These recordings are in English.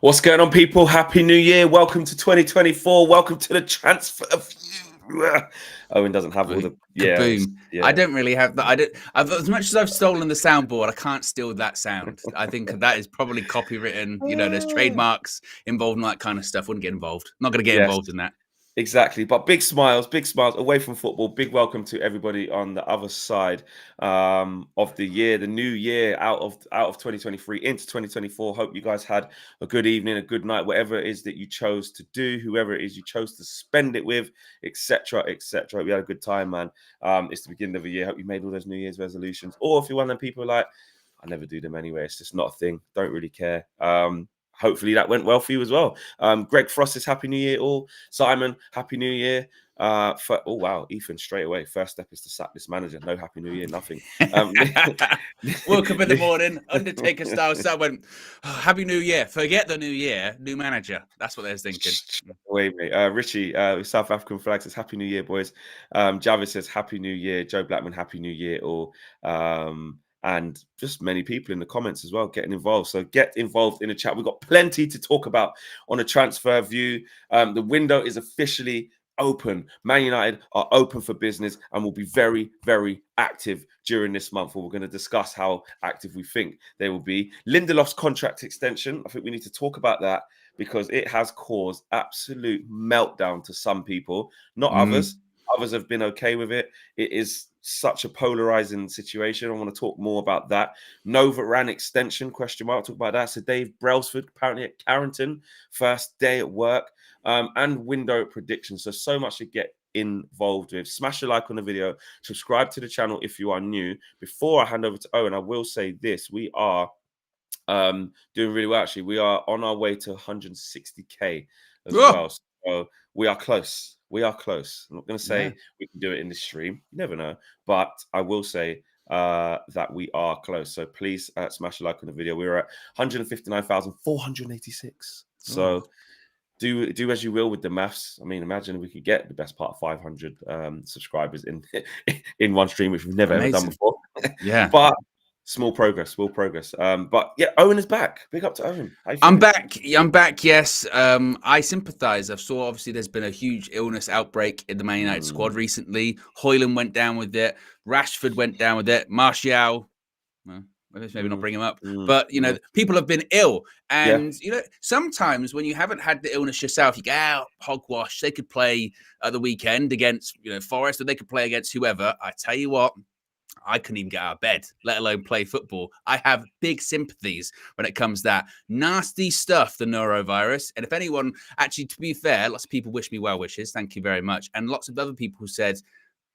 What's going on, people? Happy New Year. Welcome to 2024. Welcome to the transfer view. Owen doesn't have all the... Kaboom. I don't really have that. As much as I've stolen the soundboard, I can't steal that sound. I think that is probably copywritten. There's trademarks involved in that kind of stuff. Wouldn't get involved. Not going to get involved in that. Exactly. But big smiles away from football. Big welcome to everybody on the other side of the year, the new year, out of 2023 into 2024. Hope you guys had a good evening, a good night, whatever it is that you chose to do, whoever it is you chose to spend it with, etc., etc. We had a good time, man. It's the beginning of the year. Hope you made all those New Year's resolutions. Or if you're one of them people like, I never do them anyway, it's just not a thing. Don't really care. Hopefully that went well for you as well. Greg Frost is Happy New Year all. Simon, Happy New Year. Oh, wow. Ethan, straight away. First step is to sack this manager. No Happy New Year, nothing. Woke up in the morning, Undertaker style. So I went, Happy New Year. Forget the new year, new manager. That's what they're thinking. Wait, mate. Richie, South African flag says Happy New Year, boys. Javis says Happy New Year. Joe Blackman, Happy New Year all. And just many people in the comments as well getting involved. So get involved in the chat. We've got plenty to talk about on a transfer view. The window is officially open. Man United are open for business and will be very, very active during this month. We're going to discuss how active we think they will be. Lindelof's contract extension. I think we need to talk about that because it has caused absolute meltdown to some people, not others. Others have been okay with it. It is such a polarizing situation. I want to talk more about that. No Varane extension, question mark. Talk about that. So Dave Brailsford, apparently at Carrington, first day at work, and window predictions. So much to get involved with. Smash a like on the video. Subscribe to the channel if you are new. Before I hand over to Owen, I will say this. We are doing really well, actually. We are on our way to 160K as well. So we are close. We are close. I'm not going to say we can do it in this stream. You never know. But I will say that we are close. So please smash a like on the video. We're at 159,486. So do as you will with the maths. I mean, imagine if we could get the best part of 500 subscribers in one stream, which we've never ever done before. Yeah. But small progress. But yeah, Owen is back. Big up to Owen. I'm back. Yes. I sympathise. I saw obviously there's been a huge illness outbreak in the Man United squad recently. Højlund went down with it. Rashford went down with it. Martial. Well, maybe not bring him up. But, people have been ill. And, sometimes when you haven't had the illness yourself, you go, hogwash. They could play at the weekend against, Forest, or they could play against whoever. I tell you what. I couldn't even get out of bed, let alone play football. I have big sympathies when it comes to that nasty stuff, the norovirus. And if anyone, actually, to be fair, lots of people wish me well wishes. Thank you very much. And lots of other people who said,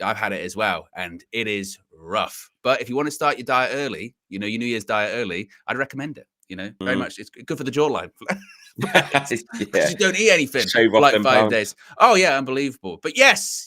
I've had it as well. And it is rough. But if you want to start your diet early, your New Year's diet early, I'd recommend it, very much. It's good for the jawline. Because you don't eat anything for like 5 days. Oh yeah, unbelievable. But yes,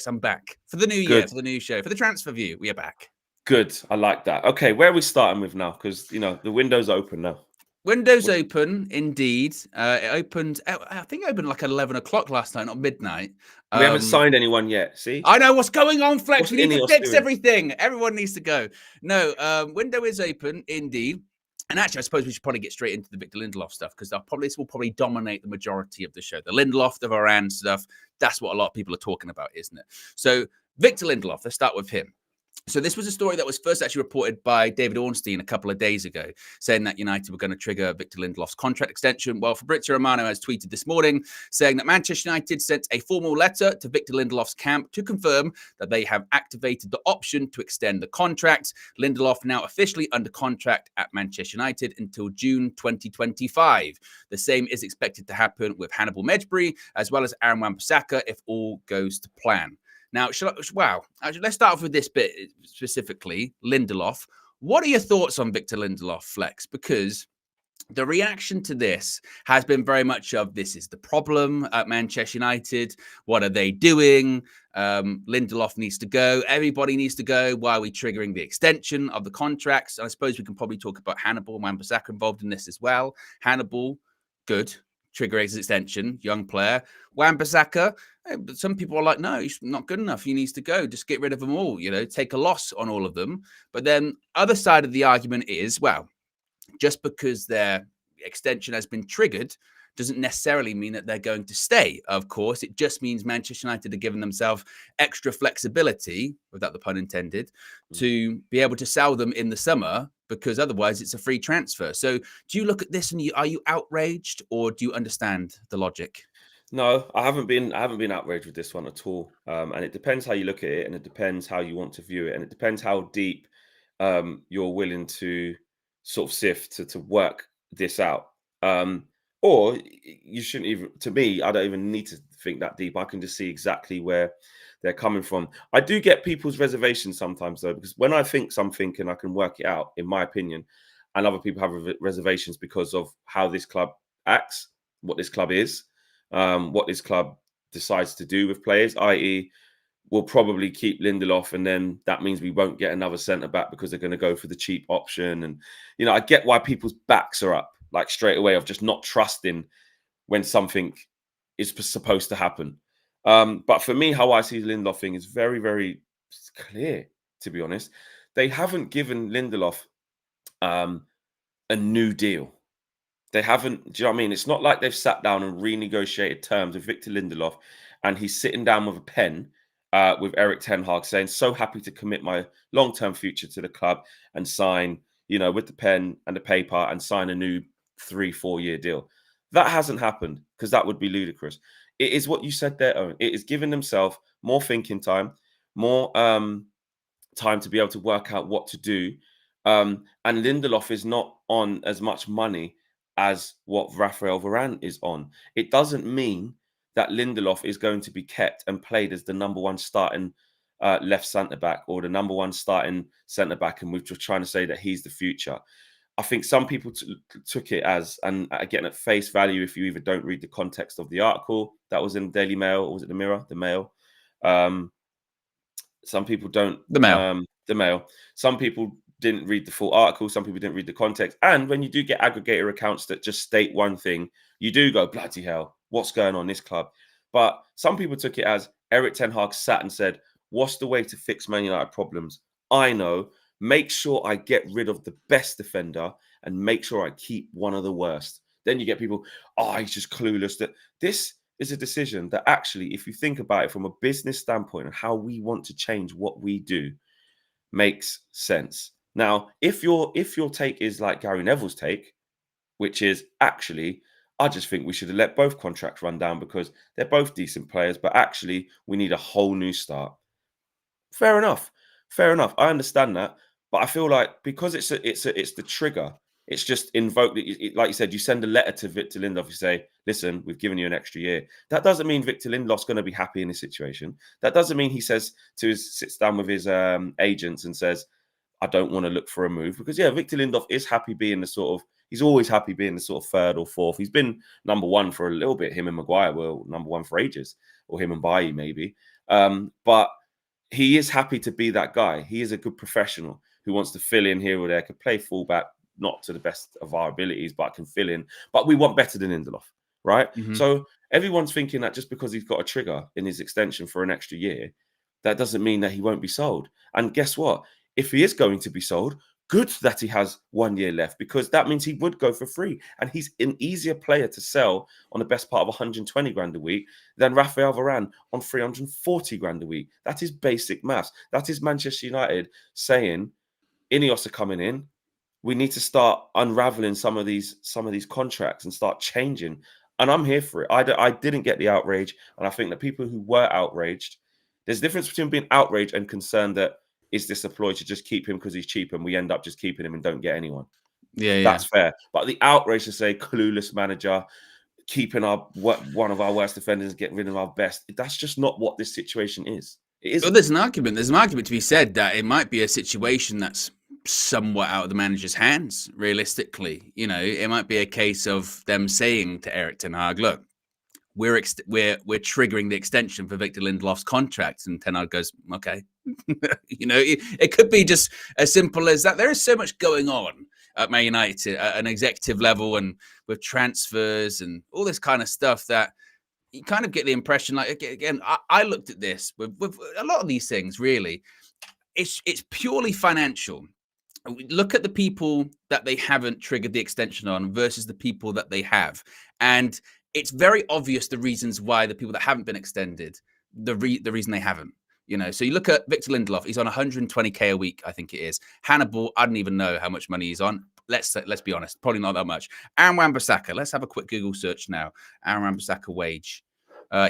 I'm back for the new year, for the new show, for the transfer view. We are back. Good, I like that. Okay, where are we starting with now? Because the window's open now. Windows open, indeed. It opened. I think it opened like at 11 o'clock last night, not midnight. We haven't signed anyone yet. See, I know what's going on, Flex. We need to fix everything. Everyone needs to go. No, window is open, indeed. And actually, I suppose we should probably get straight into the Victor Lindelof stuff because this will probably dominate the majority of the show. The Lindelof, the Varane stuff, that's what a lot of people are talking about, isn't it? So Victor Lindelof, let's start with him. So this was a story that was first actually reported by David Ornstein a couple of days ago, saying that United were going to trigger Victor Lindelof's contract extension. Well, Fabrizio Romano has tweeted this morning saying that Manchester United sent a formal letter to Victor Lindelof's camp to confirm that they have activated the option to extend the contract. Lindelof now officially under contract at Manchester United until June 2025. The same is expected to happen with Hannibal Mejbri as well as Aaron Wan-Bissaka if all goes to plan. Now, let's start off with this bit specifically, Lindelof. What are your thoughts on Victor Lindelof, Flex? Because the reaction to this has been very much of this is the problem at Manchester United. What are they doing? Lindelof needs to go. Everybody needs to go. Why are we triggering the extension of the contracts? And I suppose we can probably talk about Hannibal and Wan-Bissaka involved in this as well. Hannibal, good. Trigger his extension, young player. Wan-Bissaka, some people are like, no, he's not good enough. He needs to go. Just get rid of them all, take a loss on all of them. But then other side of the argument is, well, just because they're extension has been triggered doesn't necessarily mean that they're going to stay. Of course, it just means Manchester United are giving themselves extra flexibility, without the pun intended, to be able to sell them in the summer, because otherwise it's a free transfer. So do you look at this and are you outraged, or do you understand the logic? No, I haven't been outraged with this one at all. And it depends how you look at it, and it depends how you want to view it, and it depends how deep you're willing to sort of sift to work this out. Or you shouldn't even. To me, I don't even need to think that deep. I can just see exactly where they're coming from. I do get people's reservations sometimes, though, because when I think something and I can work it out, in my opinion, and other people have reservations because of how this club acts, what this club is, what this club decides to do with players, i.e., we'll probably keep Lindelof, and then that means we won't get another centre back because they're going to go for the cheap option. And I get why people's backs are up like straight away of just not trusting when something is supposed to happen. But for me, how I see the Lindelof thing is very, very clear. To be honest, they haven't given Lindelof a new deal. They haven't. Do you know what I mean? It's not like they've sat down and renegotiated terms with Victor Lindelof, and he's sitting down with a pen with Eric Ten Hag saying, "So happy to commit my long-term future to the club and sign, with the pen and the paper and sign a new 3-4 year deal." That hasn't happened, because that would be ludicrous. It is what you said there, Owen. It is giving themselves more thinking time, more time to be able to work out what to do. And Lindelof is not on as much money as what Raphael Varane is on. It doesn't mean that Lindelof is going to be kept and played as the number one starting left centre back, or the number one starting centre back, and we're just trying to say that he's the future. I think some people took it as, and again at face value, if you even don't read the context of the article that was in Daily Mail, or was it the Mirror? The Mail. Some people don't. The Mail. The Mail. Some people didn't read the full article. Some people didn't read the context. And when you do get aggregator accounts that just state one thing, you do go, bloody hell, what's going on in this club? But some people took it as Eric Ten Hag sat and said, what's the way to fix Man United problems? I know. Make sure I get rid of the best defender and make sure I keep one of the worst. Then you get people, he's just clueless. That this is a decision that actually, if you think about it from a business standpoint and how we want to change what we do, makes sense. Now, if your take is like Gary Neville's take, which is actually, I just think we should have let both contracts run down because they're both decent players, but actually we need a whole new start. Fair enough. I understand that, but I feel like because it's the trigger, it's just invoked. Like you said, you send a letter to Victor Lindelof. You say, "Listen, we've given you an extra year." That doesn't mean Victor Lindelof's going to be happy in this situation. That doesn't mean he sits down with his agents and says, "I don't want to look for a move," because Victor Lindelof is happy being he's always happy being the sort of third or fourth. He's been number one for a little bit. Him and Maguire were number one for ages, or him and Bailly maybe. But he is happy to be that guy. He is a good professional who wants to fill in here or there, could play fullback, not to the best of our abilities, but can fill in. But we want better than Lindelof, right? Mm-hmm. So everyone's thinking that just because he's got a trigger in his extension for an extra year, that doesn't mean that he won't be sold. And guess what? If he is going to be sold, good that he has 1 year left, because that means he would go for free. And he's an easier player to sell on the best part of 120 grand a week than Raphael Varane on 340 grand a week. That is basic maths. That is Manchester United saying, Ineos are coming in. We need to start unraveling some of these contracts and start changing. And I'm here for it. I didn't get the outrage. And I think that people who were outraged, there's a difference between being outraged and concerned that, is this a ploy to just keep him because he's cheap and we end up just keeping him and don't get anyone? That's fair. But the outrage to say clueless manager, keeping one of our worst defenders, getting rid of our best, that's just not what this situation is. It isn't. Well, there's an argument to be said that it might be a situation that's somewhat out of the manager's hands, realistically. It might be a case of them saying to Eric Ten Hag, look, we're triggering the extension for Victor Lindelof's contract, and Ten Hag goes, okay. It could be just as simple as that. There is so much going on at Man United at an executive level and with transfers and all this kind of stuff that you kind of get the impression, like, again, I looked at this with a lot of these things, really. It's purely financial. look at the people that they haven't triggered the extension on versus the people that they have. And it's very obvious the reasons why the people that haven't been extended, the reason they haven't. So you look at Victor Lindelof, he's on 120K a week, I think it is. Hannibal, I don't even know how much money he's on. Let's be honest, probably not that much. Aaron Wan-Bissaka, let's have a quick Google search now. Aaron Wan-Bissaka wage.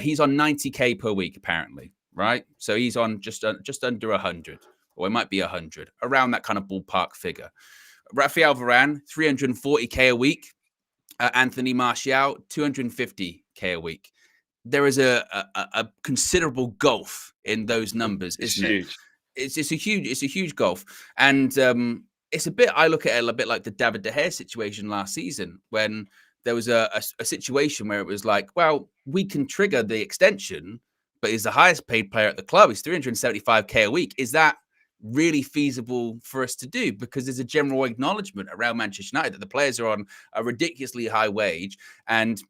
He's on 90K per week, apparently, right? So he's on just under 100, or it might be 100, around that kind of ballpark figure. Raphael Varane, 340K a week. Anthony Martial, 250K a week. There is a considerable gulf in those numbers, isn't it? It's a huge gulf. And it's a bit, I look at it a bit like the David De Gea situation last season, when there was a situation where it was like, well, we can trigger the extension, but he's the highest paid player at the club. He's 375K a week. Is that really feasible for us to do? Because there's a general acknowledgement around Manchester United that the players are on a ridiculously high wage, and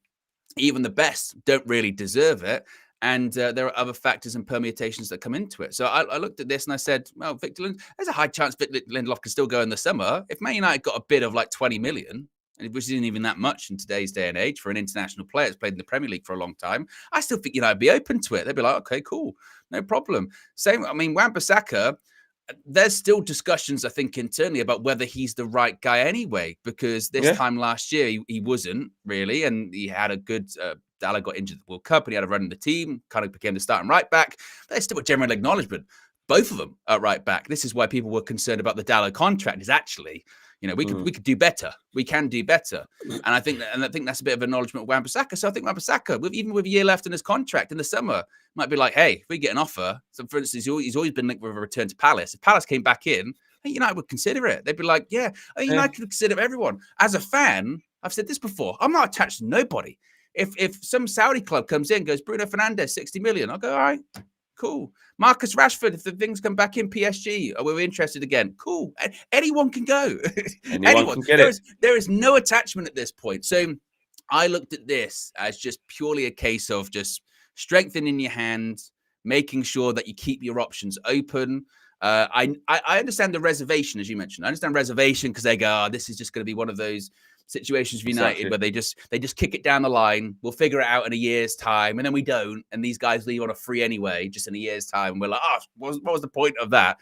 even the best don't really deserve it. And there are other factors and permutations that come into it. So I looked at this and I said, well, there's a high chance Victor Lindelof can still go in the summer. If Man United got a bid of like 20 million, which isn't even that much in today's day and age for an international player that's played in the Premier League for a long time, I still think United would be open to it. They'd be like, okay, cool, no problem. Same, I mean, Wan-Bissaka, there's still discussions, I think, internally about whether he's the right guy anyway, because this time last year, he wasn't really, and he had a good... Dalot got injured at the World Cup and he had a run in the team, kind of became the starting right back. But there's still a general acknowledgement. Both of them are right back. This is why people were concerned about the Dalot contract, is actually, we could do better. We can do better. And I think that's a bit of acknowledgement of Wan-Bissaka. So I think Wan-Bissaka, even with a year left in his contract in the summer, might be like, hey, if we get an offer, so for instance, he's always been linked with a return to Palace. If Palace came back in, I think United would consider it. They'd be like, yeah, United would consider everyone. As a fan, I've said this before, I'm not attached to nobody. If some Saudi club comes in and goes, Bruno Fernandes, 60 million, I'll go, all right, cool. Marcus Rashford, if the things come back in PSG, we're interested again. Cool. Anyone can go. Anyone can get it. There is no attachment at this point. So I looked at this as just purely a case of just strengthening your hand, making sure that you keep your options open. I understand the reservation, as you mentioned. I understand reservation because they go, this is just going to be one of those situations for United where they just kick it down the line. We'll figure it out in a year's time, and then we don't. And these guys leave on a free anyway, just in a year's time. And we're like, what was the point of that?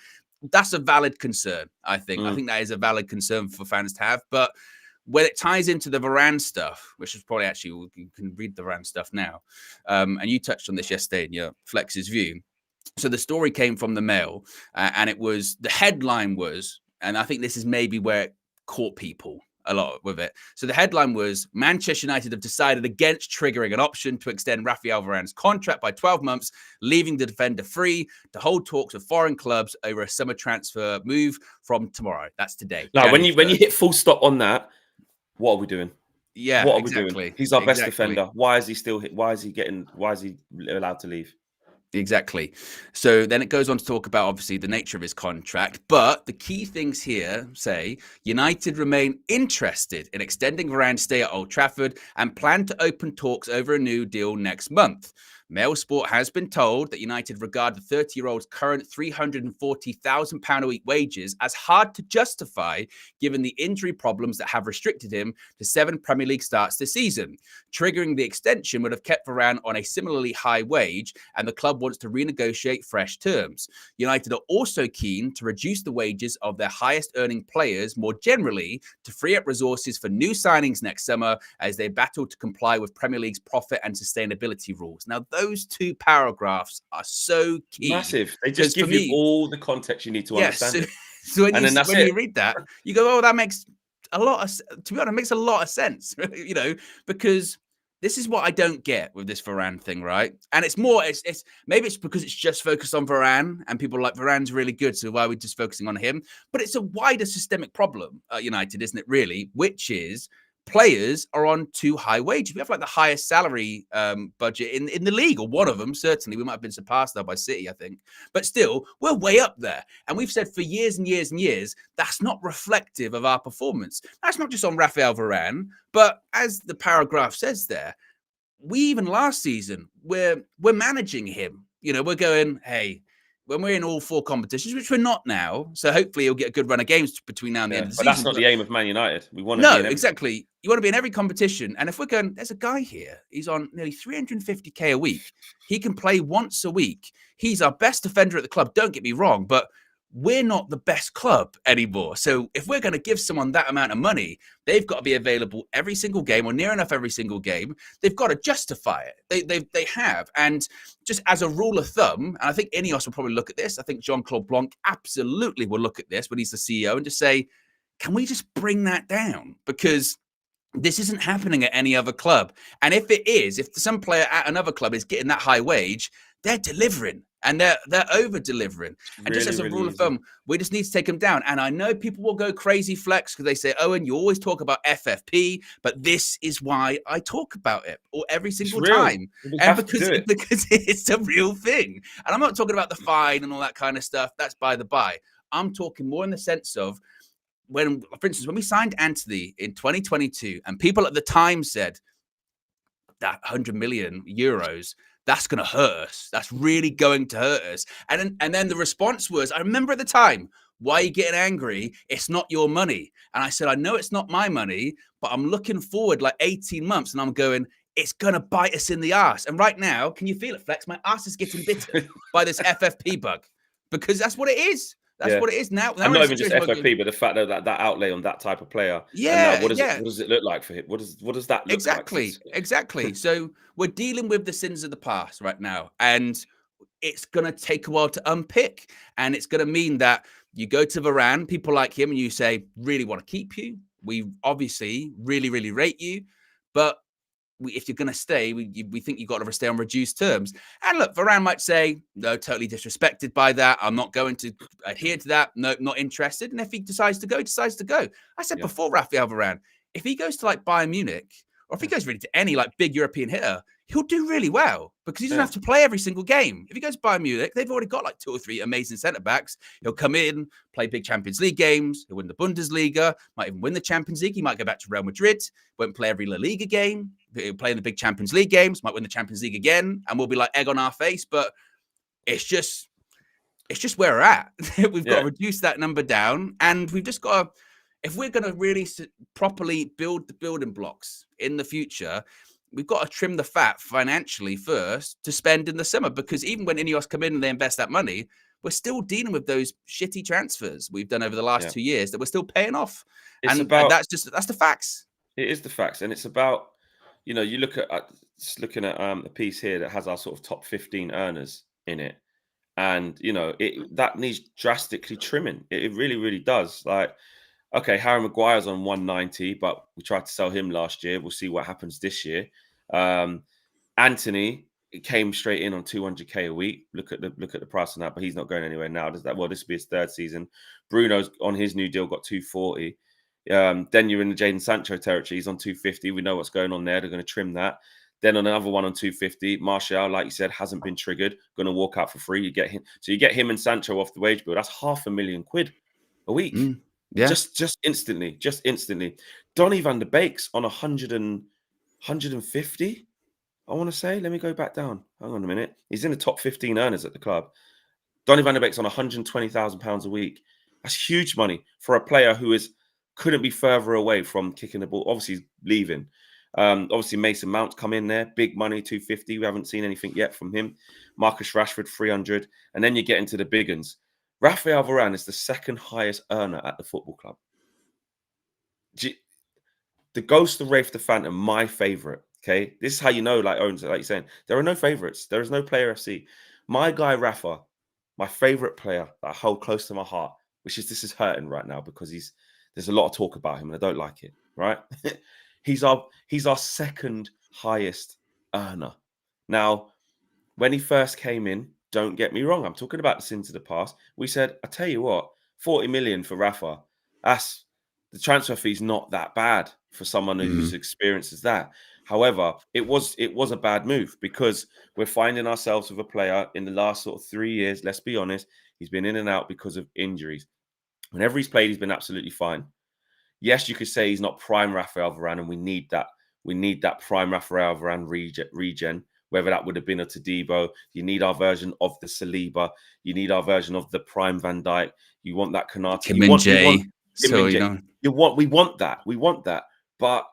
That's a valid concern, I think. I think that is a valid concern for fans to have. But when it ties into the Varane stuff, which is probably actually, you can read the Varane stuff now. And you touched on this yesterday in your Flex's view. So the story came from the Mail, and the headline was, and I think this is maybe where it caught people a lot with it. So the headline was, Manchester United have decided against triggering an option to extend Raphael Varane's contract by 12 months, leaving the defender free to hold talks with foreign clubs over a summer transfer move from tomorrow. That's today. Now, when you hit full stop on that, what are we doing? Yeah, what are we doing? He's our best defender. Why is he allowed to leave? Exactly. So then it goes on to talk about, obviously, the nature of his contract. But the key things here say United remain interested in extending Varane's stay at Old Trafford and plan to open talks over a new deal next month. Mail Sport has been told that United regard the 30-year-old's current £340,000 a week wages as hard to justify given the injury problems that have restricted him to 7 Premier League starts this season. Triggering the extension would have kept Varane on a similarly high wage, and the club wants to renegotiate fresh terms. United are also keen to reduce the wages of their highest-earning players more generally to free up resources for new signings next summer as they battle to comply with Premier League's profit and sustainability rules. Now, those two paragraphs are so key. Massive. They just give you all the context you need to understand. So when you read that, you go, that makes a lot of, to be honest, it makes a lot of sense, because this is what I don't get with this Varane thing, right? And it's maybe it's because it's just focused on Varane and people are like, Varane's really good, so why are we just focusing on him? But it's a wider systemic problem at United, isn't it, really? Which is players are on too high wages. We have like the highest salary budget in the league, or one of them, certainly. We might have been surpassed now by City, I think. But still, we're way up there. And we've said for years and years and years, that's not reflective of our performance. That's not just on Raphael Varane, but as the paragraph says there, we even last season, we're managing him. We're going, hey, when we're in all 4 competitions, which we're not now, so hopefully he'll get a good run of games between now and the end of the but season. That's not the aim of Man United. We want to be in every... exactly. You want to be in every competition. And if we're going, there's a guy here, he's on nearly 350k a week. He can play once a week. He's our best defender at the club. Don't get me wrong, but we're not the best club anymore. So if we're going to give someone that amount of money, they've got to be available every single game or near enough every single game. They've got to justify it. They have. And just as a rule of thumb, and I think Ineos will probably look at this. I think Jean-Claude Blanc absolutely will look at this when he's the CEO and just say, can we just bring that down? Because this isn't happening at any other club. And if it is, if some player at another club is getting that high wage, they're delivering and they're over delivering. And just as a rule of thumb, we just need to take them down. And I know people will go crazy flex because they say, Owen, you always talk about FFP, but this is why I talk about it or every single time. And because it's a real thing. And I'm not talking about the fine and all that kind of stuff. That's by the by. I'm talking more in the sense of, when, for instance, when we signed Antony in 2022, and people at the time said that 100 million euros, that's going to hurt us. That's really going to hurt us. And then the response was, I remember at the time, why are you getting angry? It's not your money. And I said, I know it's not my money, but I'm looking forward like 18 months and I'm going, it's going to bite us in the ass. And right now, can you feel it, Flex? My ass is getting bitten by this FFP bug because that's what it is. That's what it is now. And not even just FFP, but the fact that outlay on that type of player. Yeah. And what does it look like for him? What does that look like? Exactly. So we're dealing with the sins of the past right now. And it's going to take a while to unpick. And it's going to mean that you go to Varane, people like him, and you say, really want to keep you. We obviously really, really rate you. But if you're going to stay, we think you've got to stay on reduced terms. And look, Varane might say, no, totally disrespected by that. I'm not going to adhere to that. No, not interested. And if he decides to go, he decides to go. I said before, Raphael Varane, if he goes to like Bayern Munich, or if he goes really to any like big European hitter, he'll do really well because he doesn't have to play every single game. If he goes to Bayern Munich, they've already got like 2 or 3 amazing centre-backs. He'll come in, play big Champions League games. He'll win the Bundesliga, might even win the Champions League. He might go back to Real Madrid, won't play every La Liga game. He'll play in the big Champions League games, might win the Champions League again, and we'll be like egg on our face. But it's just where we're at. We've got to reduce that number down, and we've just got to, if we're going to really properly build the building blocks in the future, we've got to trim the fat financially first to spend in the summer, because even when Ineos come in and they invest that money, we're still dealing with those shitty transfers we've done over the last 2 years that we're still paying off. And that's the facts. It is the facts. And it's about, you look at, just looking at a piece here that has our sort of top 15 earners in it. And, that needs drastically trimming. It really, really does. Like, okay, Harry Maguire's on 190, but we tried to sell him last year. We'll see what happens this year. Antony came straight in on 200k a week. Look at the price on that, but he's not going anywhere now. This will be his 3rd season. Bruno's on his new deal, got 240. Then you're in the Jadon Sancho territory. He's on 250. We know what's going on there. They're going to trim that. Then on another one on 250, Martial, like you said, hasn't been triggered. Going to walk out for free. You get him. So you get him and Sancho off the wage bill. That's £500,000 a week. Yeah. Just instantly. Donny van der Beek's on 150, I want to say. Let me go back down. Hang on a minute. He's in the top 15 earners at the club. Donny van der Beek's on £120,000 a week. That's huge money for a player who couldn't be further away from kicking the ball. Obviously, he's leaving. Obviously, Mason Mount's come in there. Big money, 250. We haven't seen anything yet from him. Marcus Rashford, 300. And then you get into the big uns. Raphael Varane is the 2nd highest earner at the football club. The Ghost, the Wraith, the Phantom, my favourite. Okay, this is how you know, like Owens, like you're saying, there are no favourites. There is no player FC. My guy Rafa, my favourite player that I hold close to my heart, this is hurting right now because there's a lot of talk about him and I don't like it. Right? He's our 2nd highest earner. Now, when he first came in, don't get me wrong, I'm talking about the sins of the past. We said, I tell you what, 40 million for Rafa. That's the transfer fee's not that bad for someone who's experienced as that. However, it was a bad move because we're finding ourselves with a player in the last sort of 3 years. Let's be honest, he's been in and out because of injuries. Whenever he's played, he's been absolutely fine. Yes, you could say he's not prime Raphael Varane, and we need that. We need that prime Raphael Varane regen. whether that would have been a Todibo. You need our version of the Saliba. You need our version of the prime Van Dijk. You want that Konate. Kim Min-jae. So, you know, we want that. But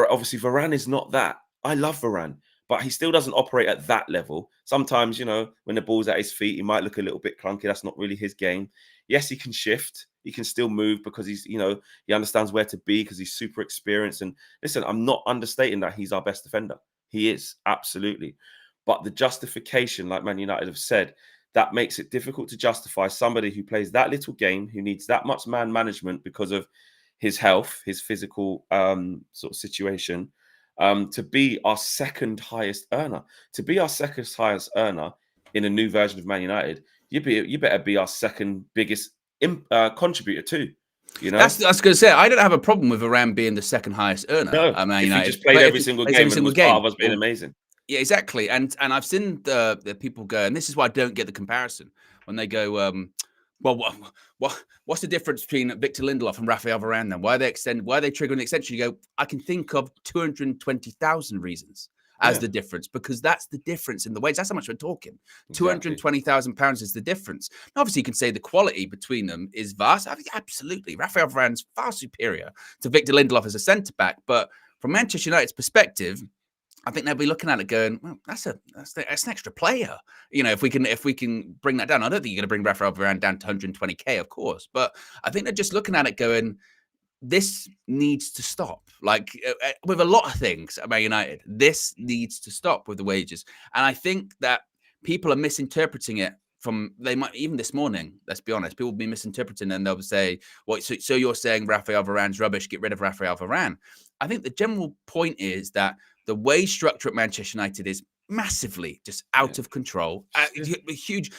obviously Varane is not that. I love Varane, but he still doesn't operate at that level. Sometimes, you know, when the ball's at his feet, he might look a little bit clunky. That's not really his game. Yes, he can shift. He can still move because he's, you know, he understands where to be because he's super experienced. And listen, I'm not understating that he's our best defender. He is, absolutely. But the justification, like Man United have said, that makes it difficult to justify somebody who plays that little game, who needs that much man management because of his health, his physical sort of situation, to be our second highest earner. To be our second highest earner in a new version of Man United, you better be our second biggest contributor too. You know, that's going to say I don't have a problem with Varane being the second highest earner. No, if he just played every single game and was part of us being amazing. Yeah, exactly. And I've seen the people go, and this is why I don't get the comparison when they go, well, what's the difference between Victor Lindelof and Raphael Varane then? Why are they triggering the extension? You go, I can think of 220,000 reasons as the difference, because that's the difference in the wage. That's how much we're talking. Exactly. £220,000 is the difference. Now, obviously, you can say the quality between them is vast. I mean, absolutely. Raphael Varane's far superior to Victor Lindelof as a centre-back. But from Manchester United's perspective, I think they'll be looking at it going, well, that's an extra player. You know, if we can bring that down. I don't think you're going to bring Raphael Varane down to 120K, of course. But I think they're just looking at it going, this needs to stop. Like with a lot of things at Man United, this needs to stop with the wages. And I think that people are misinterpreting it they might, even this morning, let's be honest, people will be misinterpreting and they'll say, well, so you're saying Raphael Varane's rubbish, get rid of Raphael Varane. I think the general point is that the wage structure at Manchester United is massively just out of control. Hugely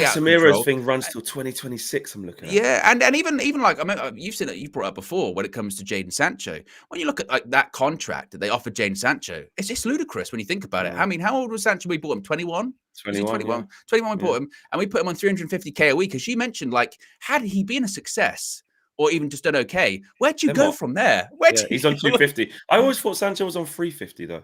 out of control. Casemiro's thing runs till 2026, I'm looking at. Yeah, and even like, I mean, you've seen it, you've brought up before when it comes to Jadon Sancho. When you look at like that contract that they offered Jadon Sancho, it's just ludicrous when you think about it. I mean, how old was Sancho? We bought him 21. 21, we bought him, and we put him on 350K a week. As you mentioned, like, had he been a success or even just done okay, where'd you go from there? He's on 250. I always thought Sancho was on 350 though.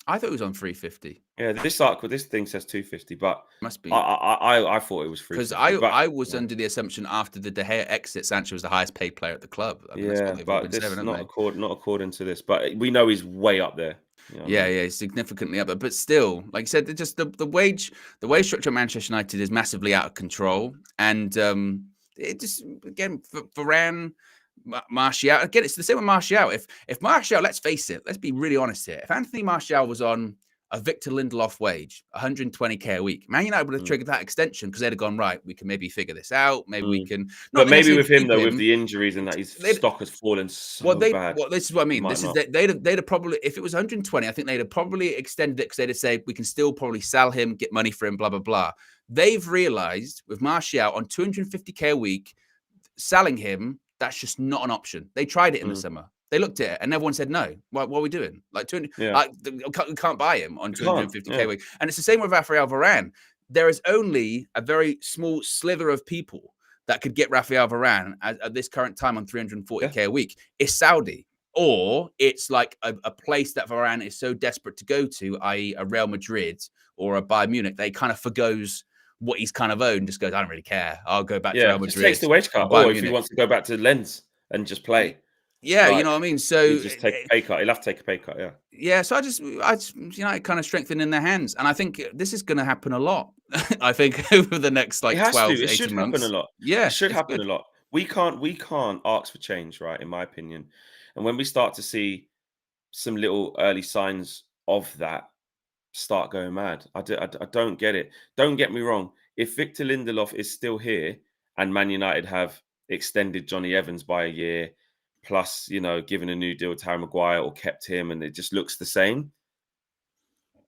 I thought it was on 350. Yeah, this thing says 250, but must be. I thought it was 350. Because I was under the assumption after the De Gea exit, Sancho was the highest paid player at the club. I mean, yeah, but this is not according to this. But we know he's way up there. You know yeah, he's significantly up there. But still, like you said, just the wage structure at Manchester United is massively out of control. And it just, again, Varane, Martial, again, it's the same with Martial. If Martial, let's face it, let's be really honest here. If Anthony Martial was on a Victor Lindelof wage, 120K a week, Man United would have triggered that extension because they'd have gone, right, we can maybe figure this out. Maybe we can. But maybe with him, though, with the injuries and that, his stock has fallen bad. Well, this is what I mean. They'd have probably, if it was 120, I think they'd have probably extended it because they'd have said, we can still probably sell him, get money for him, blah, blah, blah. They've realized with Martial on 250K a week, selling him, that's just not an option. They tried it in the summer. They looked at it and everyone said, no, what are we doing? Like, we can't buy him on 250K a week. And it's the same with Raphael Varane. There is only a very small slither of people that could get Raphael Varane at this current time on 340K a week. It's Saudi, or it's like a place that Varane is so desperate to go to, i.e. a Real Madrid or a Bayern Munich, they kind of forgoes what he's kind of owned, just goes, I don't really care. I'll go back to Real Madrid. Just takes the wage cut. Or if he wants to go back to Lens and just play. Yeah, you know what I mean? So he'll just take a pay cut. He'll have to take a pay cut, Yeah, so I just it kind of strengthened in their hands. And I think this is going to happen a lot. I think over the next 12 to 18 months. It should happen a lot. Yeah. It should happen a lot. We can't ask for change, right, in my opinion. And when we start to see some little early signs of that, start going mad. I don't get it. Don't get me wrong. If Victor Lindelof is still here and Man United have extended Johnny Evans by a year, plus, given a new deal to Harry Maguire or kept him and it just looks the same,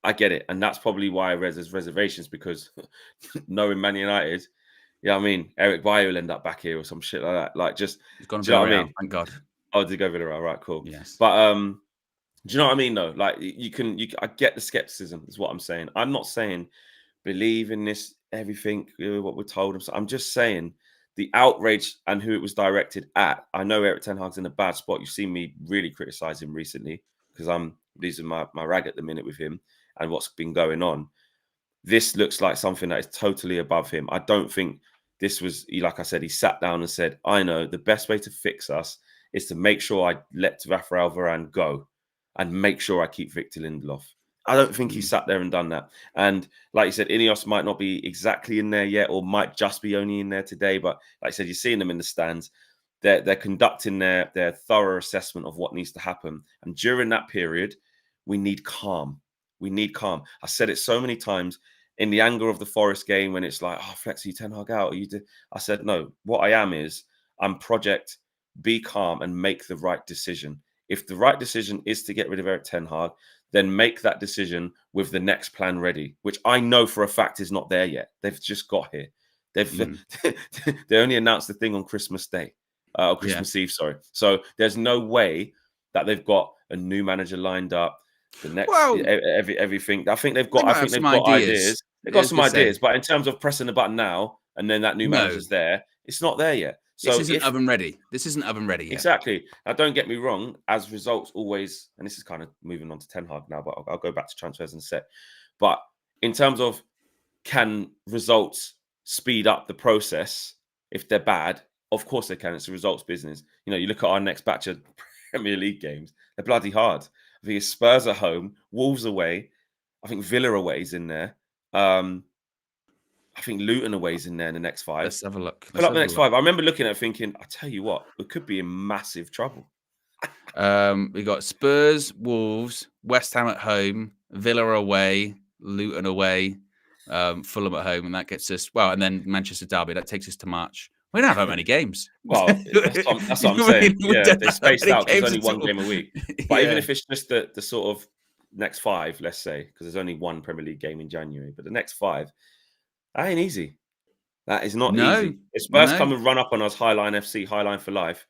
I get it. And that's probably why there's reservations, because knowing Man United, Eric Bailly will end up back here or some shit like that. Like, just, he's gone to Villarreal, thank God. Oh, did he go Villarreal? Right, cool. Yes. But do you know what I mean, though? Like, I get the skepticism, is what I'm saying. I'm not saying believe in this, everything, what we're told. I'm just saying the outrage and who it was directed at. I know Eric Ten Hag's in a bad spot. You've seen me really criticize him recently because I'm losing my rag at the minute with him. and what's been going on, this looks like something that is totally above him. I don't think this was, like I said, he sat down and said, I know the best way to fix us is to make sure I let Raphael Varane go and make sure I keep Victor Lindelof. I don't think he sat there and done that. And like you said, Ineos might not be exactly in there yet, or might just be only in there today. But like I said, you're seeing them in the stands. They're conducting their thorough assessment of what needs to happen. And during that period, we need calm. We need calm. I said it so many times in the anger of the Forest game when it's like, oh, Flex, you Ten Hag out. I said, no, what I am is I'm project, be calm and make the right decision. If the right decision is to get rid of Eric Ten Hag, then make that decision with the next plan ready, which I know for a fact is not there yet. They've just got here. They only announced the thing on Christmas Day, or Christmas Eve, sorry. So there's no way that they've got a new manager lined up. The next, everything. I think they've got ideas. They've got some ideas, but in terms of pressing the button now and then that new manager's there, it's not there yet. So this isn't oven ready. This isn't oven ready yet. Exactly. Now, don't get me wrong. As results always, and this is kind of moving on to Ten Hag now, but I'll go back to transfers in a sec. But in terms of can results speed up the process if they're bad? Of course they can. It's a results business. You know, you look at our next batch of Premier League games; they're bloody hard. I think it's Spurs at home, Wolves away. I think Villa away is in there. I think Luton away is in there in the next 5. Let's have a look. Pull up the next 5. I remember looking at it thinking, I tell you what, we could be in massive trouble. We got Spurs, Wolves, West Ham at home, Villa away, Luton away, Fulham at home, and that gets us, and then Manchester Derby. That takes us to March. We don't have that many games. Well, that's what I'm saying. Yeah, they're spaced out. There's only one game a week. But even if it's just the sort of next 5, let's say, because there's only one Premier League game in January, but the next 5, that ain't easy. That is not easy. If Spurs come and run up on us, Highline FC, Highline for life,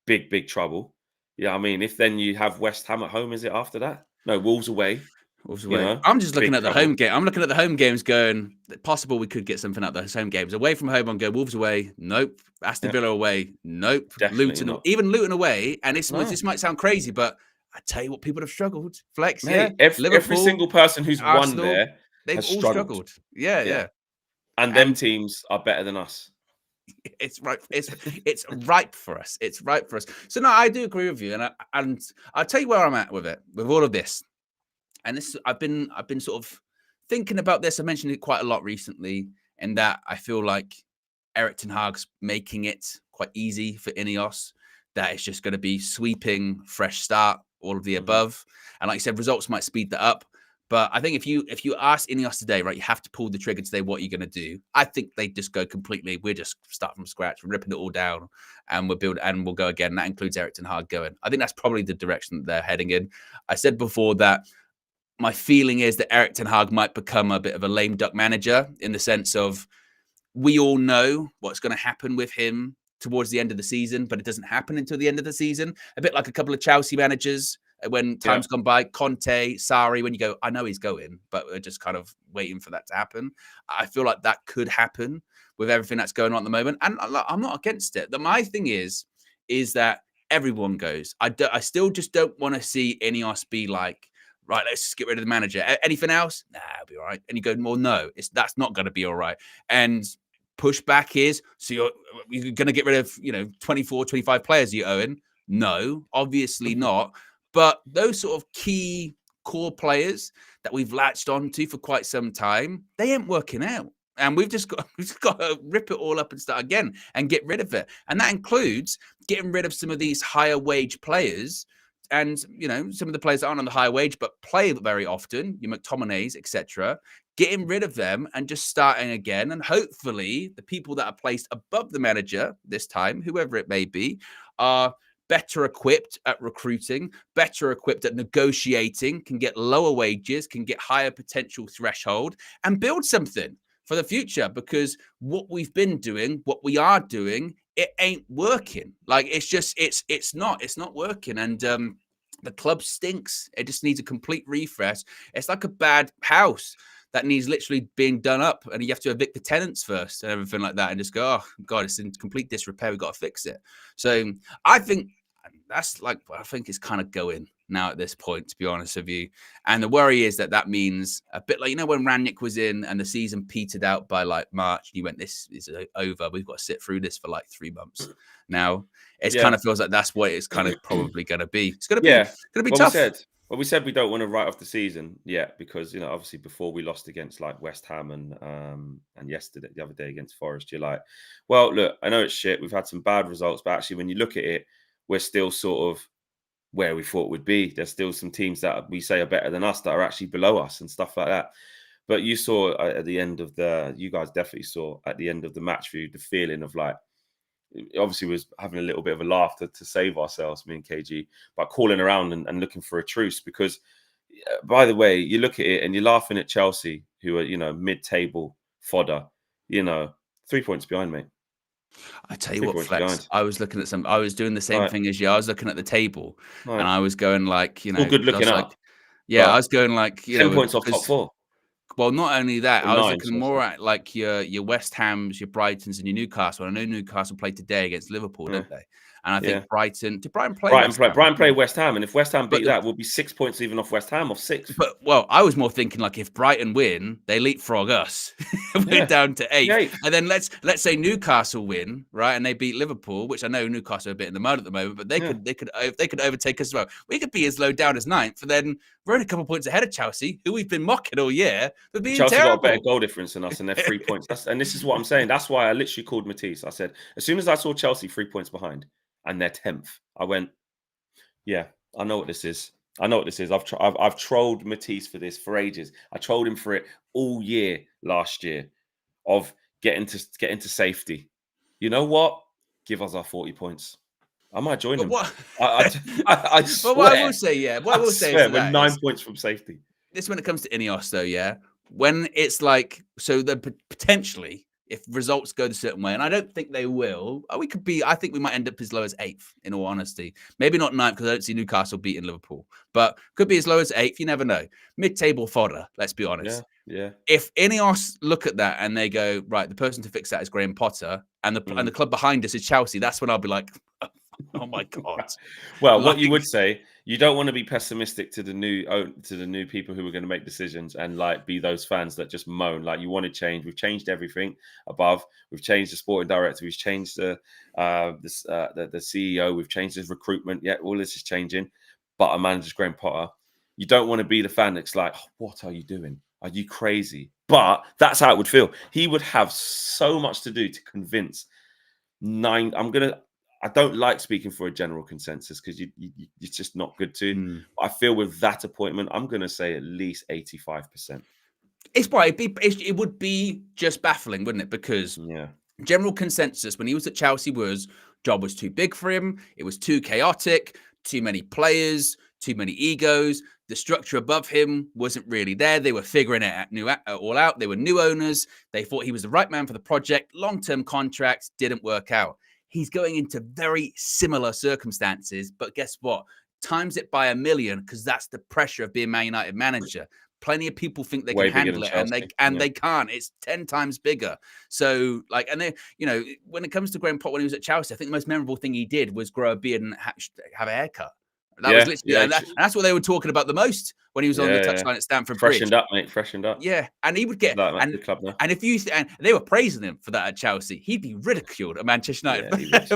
big trouble. Yeah, I mean, if then you have West Ham at home, is it after that? No, Wolves away. You know, I'm just looking at the home game. I'm looking at the home games going, possible we could get something out of those home games. Away from home, I'm going Wolves away. Nope. Aston Villa away. Nope. Definitely Luton, not. even Luton away. And this might sound crazy, but I tell you what, people have struggled. Flex, Mate, every single person who's Arsenal, won there, they've all struggled. Yeah. And them teams are better than us. It's right. It's ripe for us. It's ripe for us. So no, I do agree with you, and I'll tell you where I'm at with it, with all of this. And this, I've been sort of thinking about this. I mentioned it quite a lot recently, and that I feel like Eric Ten Hag's making it quite easy for Ineos. That it's just going to be sweeping, fresh start, all of the above. And like you said, results might speed that up. But I think if you ask Ineos today, right, you have to pull the trigger today. What are you going to do? I think they just go completely. We're just start from scratch. We're ripping it all down, and we'll go again. And that includes Eric Ten Hag going. I think that's probably the direction that they're heading in. I said before that my feeling is that Eric Ten Hag might become a bit of a lame duck manager in the sense of we all know what's going to happen with him towards the end of the season, but it doesn't happen until the end of the season. A bit like a couple of Chelsea managers when time's gone by, Conte, Sarri, when you go, I know he's going, but we're just kind of waiting for that to happen. I feel like that could happen with everything that's going on at the moment. And I'm not against it. My thing is that everyone goes. I still just don't want to see Ineos be like, right, let's just get rid of the manager. Anything else? Nah, it'll be all right. And you go, well, no, that's not going to be all right. And pushback is, so you're going to get rid of, 24, 25 players, you Owen? No, obviously not. But those sort of key core players that we've latched onto for quite some time, they ain't working out. And we've just got to rip it all up and start again and get rid of it. And that includes getting rid of some of these higher wage players. And, some of the players that aren't on the high wage, but play very often, your McTominays, etc., getting rid of them and just starting again. And hopefully the people that are placed above the manager this time, whoever it may be, are better equipped at recruiting, better equipped at negotiating, can get lower wages, can get higher potential threshold and build something for the future. Because what we've been doing, what we are doing, it ain't working. Like it's not working. And the club stinks. It just needs a complete refresh. It's like a bad house that needs literally being done up, and you have to evict the tenants first and everything like that, and just go, oh God, it's in complete disrepair. We've got to fix it. So I think that's I think it's kind of going. now at this point, to be honest with you. And the worry is that means a bit like, when Rangnick was in and the season petered out by like March, and he went, this is over. We've got to sit through this for like 3 months. Now it kind of feels like that's what it's kind of probably going to be. It's going to be tough. We said we don't want to write off the season yet because, obviously before we lost against like West Ham and the other day against Forest, you're like, well, look, I know it's shit. We've had some bad results, but actually when you look at it, we're still sort of where we thought we'd be. There's still some teams that we say are better than us that are actually below us and stuff like that. But you saw at the end of you guys definitely saw at the end of the match view, the feeling of like, obviously was having a little bit of a laugh to save ourselves, me and KG, but calling around and looking for a truce because, by the way, you look at it and you're laughing at Chelsea, who are, mid-table fodder, 3 points behind, mate. I tell you what, Flex, I was looking at I was doing the same thing as you. I was looking at the table and I was going like, all good looking up. Yeah, I was going like, 10 points off top 4. Well, not only that, I was looking more at like your West Hams, your Brightons, and your Newcastle. I know Newcastle played today against Liverpool, didn't they? And I think Brighton. Did Brighton play? Brighton played West Ham, and if West Ham beat that, we'll be 6 points even off West Ham, off 6. But I was more thinking like if Brighton win, they leapfrog us. We're down to 8, and then let's say Newcastle win, right, and they beat Liverpool, which I know Newcastle are a bit in the mud at the moment, but they could overtake us as well. We could be as low down as 9th, and then we're only a couple of points ahead of Chelsea, who we've been mocking all year for being Chelsea terrible. got a better goal difference than us, and they're 3 points. And this is what I'm saying. That's why I literally called Matisse. I said, as soon as I saw Chelsea 3 points behind and they're 10th, I went, yeah, I know what this is. I've trolled Matisse for this for ages. I trolled him for it all year last year of getting to safety. You know what? Give us our 40 points. I might join him. I swear. But what I will say, what I will say is we're 9 points from safety. This when it comes to Ineos, though, yeah. When it's like, so that potentially, if results go a certain way, and I don't think they will, I think we might end up as low as 8th, in all honesty. Maybe not 9th, because I don't see Newcastle beating Liverpool, but could be as low as 8th. You never know. Mid-table fodder, let's be honest. Yeah. If Ineos look at that and they go, right, the person to fix that is Graham Potter, and the club behind us is Chelsea, that's when I'll be like, oh my God. Well, what you would say, you don't want to be pessimistic to the new people who are going to make decisions and like be those fans that just moan. Like, you want to change. We've changed everything above. We've changed the sporting director. We've changed the CEO. We've changed his recruitment. Yeah, all this is changing. But our manager's Graham Potter. You don't want to be the fan that's like, oh, what are you doing? Are you crazy? But that's how it would feel. He would have so much to do to convince 9. I don't like speaking for a general consensus because it's just not good to. I feel with that appointment, I'm going to say at least 85%. It's right. It would be just baffling, wouldn't it? Because general consensus when he was at Chelsea was job was too big for him. It was too chaotic, too many players, too many egos. The structure above him wasn't really there. They were figuring it all out. They were new owners. They thought he was the right man for the project. Long-term contracts didn't work out. He's going into very similar circumstances, but guess what? Times it by 1 million because that's the pressure of being Man United manager. Plenty of people think they can handle it, and they can't. It's 10 times bigger. So, like, and they, when it comes to Graham Potter when he was at Chelsea, I think the most memorable thing he did was grow a beard and have a haircut. That was literally, and that's what they were talking about the most when he was on the touchline at Stamford Bridge. Freshened up. Yeah, and he would get and they were praising him for that at Chelsea. He'd be ridiculed at Manchester United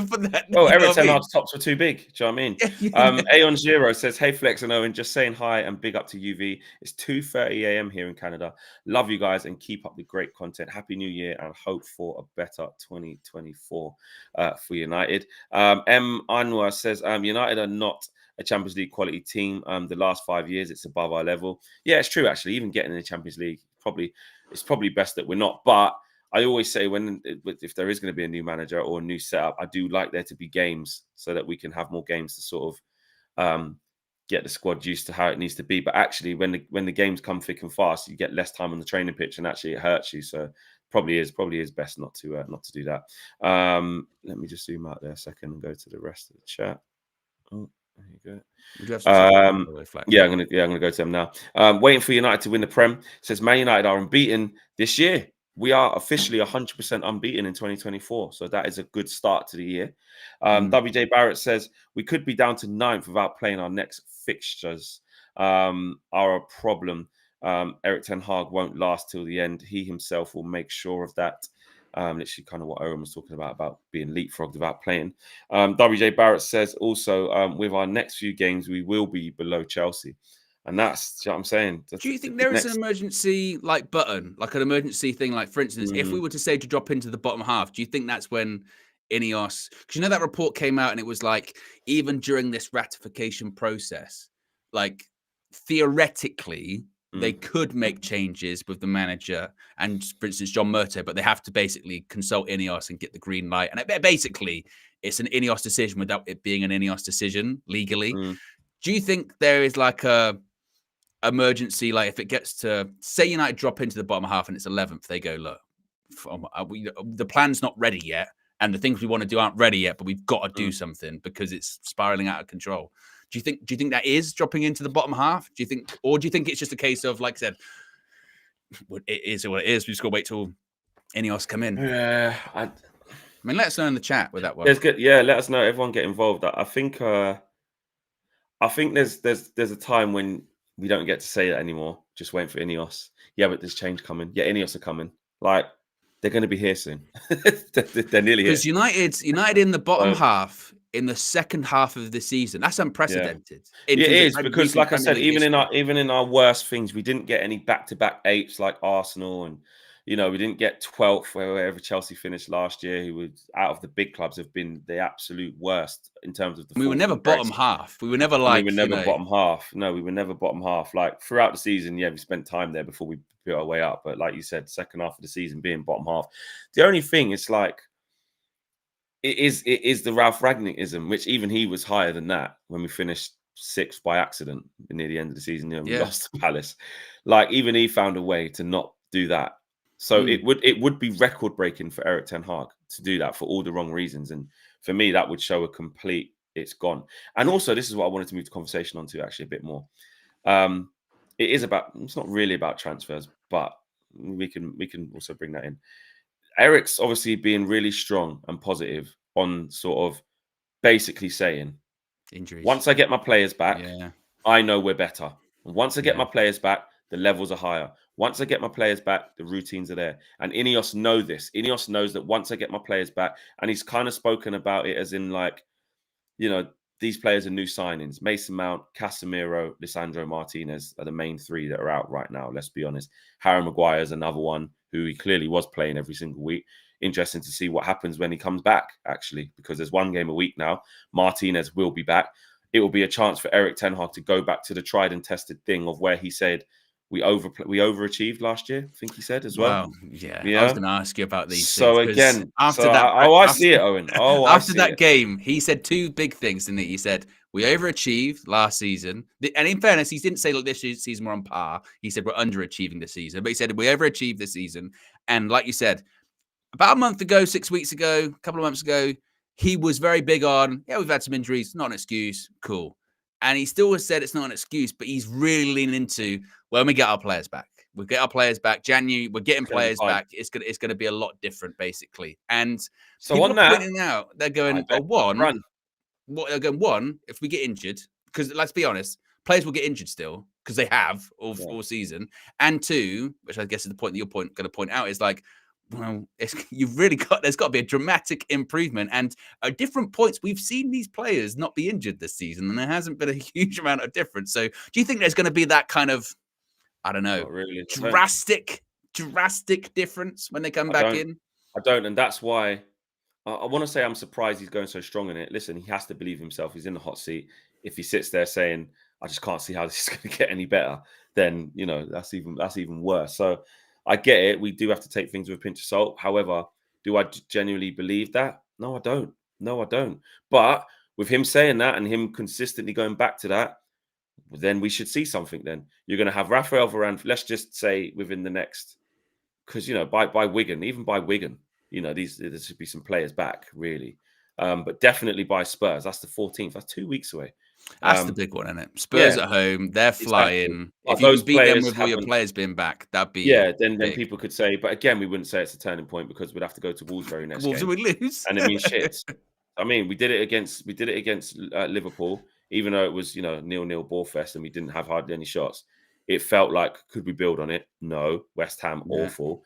for that. Well, Eric Ten Hag's tops were too big. Do you know what I mean? Aeon Zero says, "Hey Flex and Owen, just saying hi and big up to UV. It's 2:30 a.m. here in Canada. Love you guys and keep up the great content. Happy New Year and hope for a better 2024 for United." M Anwar says, "United are not a Champions League quality team. The last 5 years, it's above our level." Yeah, it's true, actually. Even getting in the Champions League, it's probably best that we're not. But I always say if there is going to be a new manager or a new setup, I do like there to be games so that we can have more games to sort of get the squad used to how it needs to be. But actually, when the games come thick and fast, you get less time on the training pitch, and actually it hurts you. So probably is best not to do that. Let me just zoom out there a second and go to the rest of the chat. Oh. There you go. I'm gonna go to them now. Waiting for United to win the Prem. Says Man United are unbeaten this year. we are officially 100% unbeaten in 2024. So that is a good start to the year. WJ Barrett says we could be down to 9th without playing our next fixtures. Are a problem. Erik ten Hag won't last till the end. He himself will make sure of that. Literally kind of what Owen was talking about being leapfrogged without playing. WJ Barrett says also, with our next few games, we will be below Chelsea. And that's what I'm saying. Do you think there is an emergency button, like an emergency thing? Like, for instance, if we were to say to drop into the bottom half, do you think that's when Ineos, because that report came out and it was like, even during this ratification process, like theoretically, they could make changes with the manager and, for instance, John Murtough, but they have to basically consult Ineos and get the green light. And basically, it's an Ineos decision without it being an Ineos decision legally. Do you think there is like a emergency, like if it gets to, say United drop into the bottom half and it's 11th, they go, look, the plan's not ready yet and the things we want to do aren't ready yet, but we've got to do something because it's spiraling out of control. Do you think that is dropping into the bottom half? Do you think it's just a case of, like I said, it is what it is, we just got to wait till Ineos come in? Yeah, I mean, let us know in the chat with that one. Yeah, let us know. Everyone get involved. I think there's a time when we don't get to say that anymore. Just waiting for Ineos. Yeah, but there's change coming. Yeah, Ineos are coming. Like, they're going to be here soon. They're nearly here. Because United in the bottom half in the second half of the season, that's unprecedented. Yeah. It is, because, like I said, even in our worst things, we didn't get any back-to-back 8s like Arsenal, and we didn't get 12th wherever Chelsea finished last year, who was out of the big clubs have been the absolute worst in terms of the. We were never bottom half. We were never like. We were never bottom half. No, we were never bottom half. Like throughout the season, yeah, we spent time there before we built our way up. But like you said, second half of the season being bottom half. The only thing is like, it is the Ralph Rangnickism, which even he was higher than that when we finished 6th by accident near the end of the season. We lost to Palace. Like even he found a way to not do that. So it would be record breaking for Erik ten Hag to do that for all the wrong reasons. And for me, that would show a complete it's gone. And also, this is what I wanted to move the conversation on to actually a bit more. It's not really about transfers, but we can also bring that in. Eric's obviously being really strong and positive on sort of basically saying, injuries. Once I get my players back, I know we're better. And once I get my players back, the levels are higher. Once I get my players back, the routines are there. And Ineos know this. Ineos knows that once I get my players back, and he's kind of spoken about it as in like, these players are new signings. Mason Mount, Casemiro, Lisandro Martinez are the main 3 that are out right now, let's be honest. Harry Maguire is another one who he clearly was playing every single week. Interesting to see what happens when he comes back, actually, because there's 1 game a week now. Martinez will be back. It will be a chance for Erik ten Hag to go back to the tried and tested thing of where he said, we overachieved last year, I think he said as well. Wow. Yeah. I was going to ask you about these things. So again, I see it, Owen. After that game, he said 2 big things, didn't he? He said, we overachieved last season. And in fairness, he didn't say, look, this season we're on par. He said we're underachieving this season. But he said we overachieved this season. And like you said, about a month ago, 6 weeks ago, a couple of months ago, he was very big on, we've had some injuries, not an excuse, cool. And he still has said it's not an excuse, but he's really leaning into, when we get our players back. We'll get our players back. January, we're getting players back. It's gonna be a lot different, basically. And so people are pointing out, they're going, one, if we get injured, because let's be honest, players will get injured still, because they have all season. And 2, which I guess is the point that you're going to point out, is like, well, there's got to be a dramatic improvement. And at different points, we've seen these players not be injured this season, and there hasn't been a huge amount of difference. So do you think there's going to be that kind of, I don't know, drastic difference when they come back in? I don't. And that's why I want to say I'm surprised he's going so strong in it. Listen, he has to believe himself. He's in the hot seat. If he sits there saying, I just can't see how this is going to get any better, then, that's even worse. So I get it. We do have to take things with a pinch of salt. However, do I genuinely believe that? No, I don't. But with him saying that and him consistently going back to that, then we should see something then. You're going to have Raphael Varane, let's just say within the next, because, by Wigan, there should be some players back, really. but definitely by Spurs. That's the 14th. That's 2 weeks away. That's the big one, isn't it? Spurs Yeah, at home, they're exactly. flying. But If you can those beat them players with all your haven't. players being back, that'd be Yeah, then big. people could say, but again, we wouldn't say it's a turning point because we'd have to go to Wolves very next Wolves game, would lose. and it means shit. I mean, we did it against Liverpool, even though it was 0-0 ball fest and we didn't have hardly any shots. It felt like, could we build on it? No. West Ham, Yeah. awful.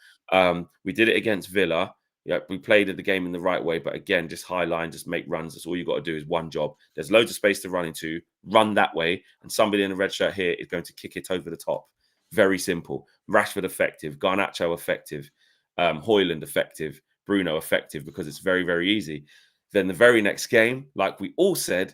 We did it against Villa. Yeah, we played the game in the right way, but again, just high line, just make runs. That's all you got to do is one job. There's loads of space to run into. Run that way, and somebody in a red shirt here is going to kick it over the top. Very simple. Rashford effective, Garnacho effective, Højlund effective, Bruno effective, because it's very, very easy. Then the very next game, like we all said,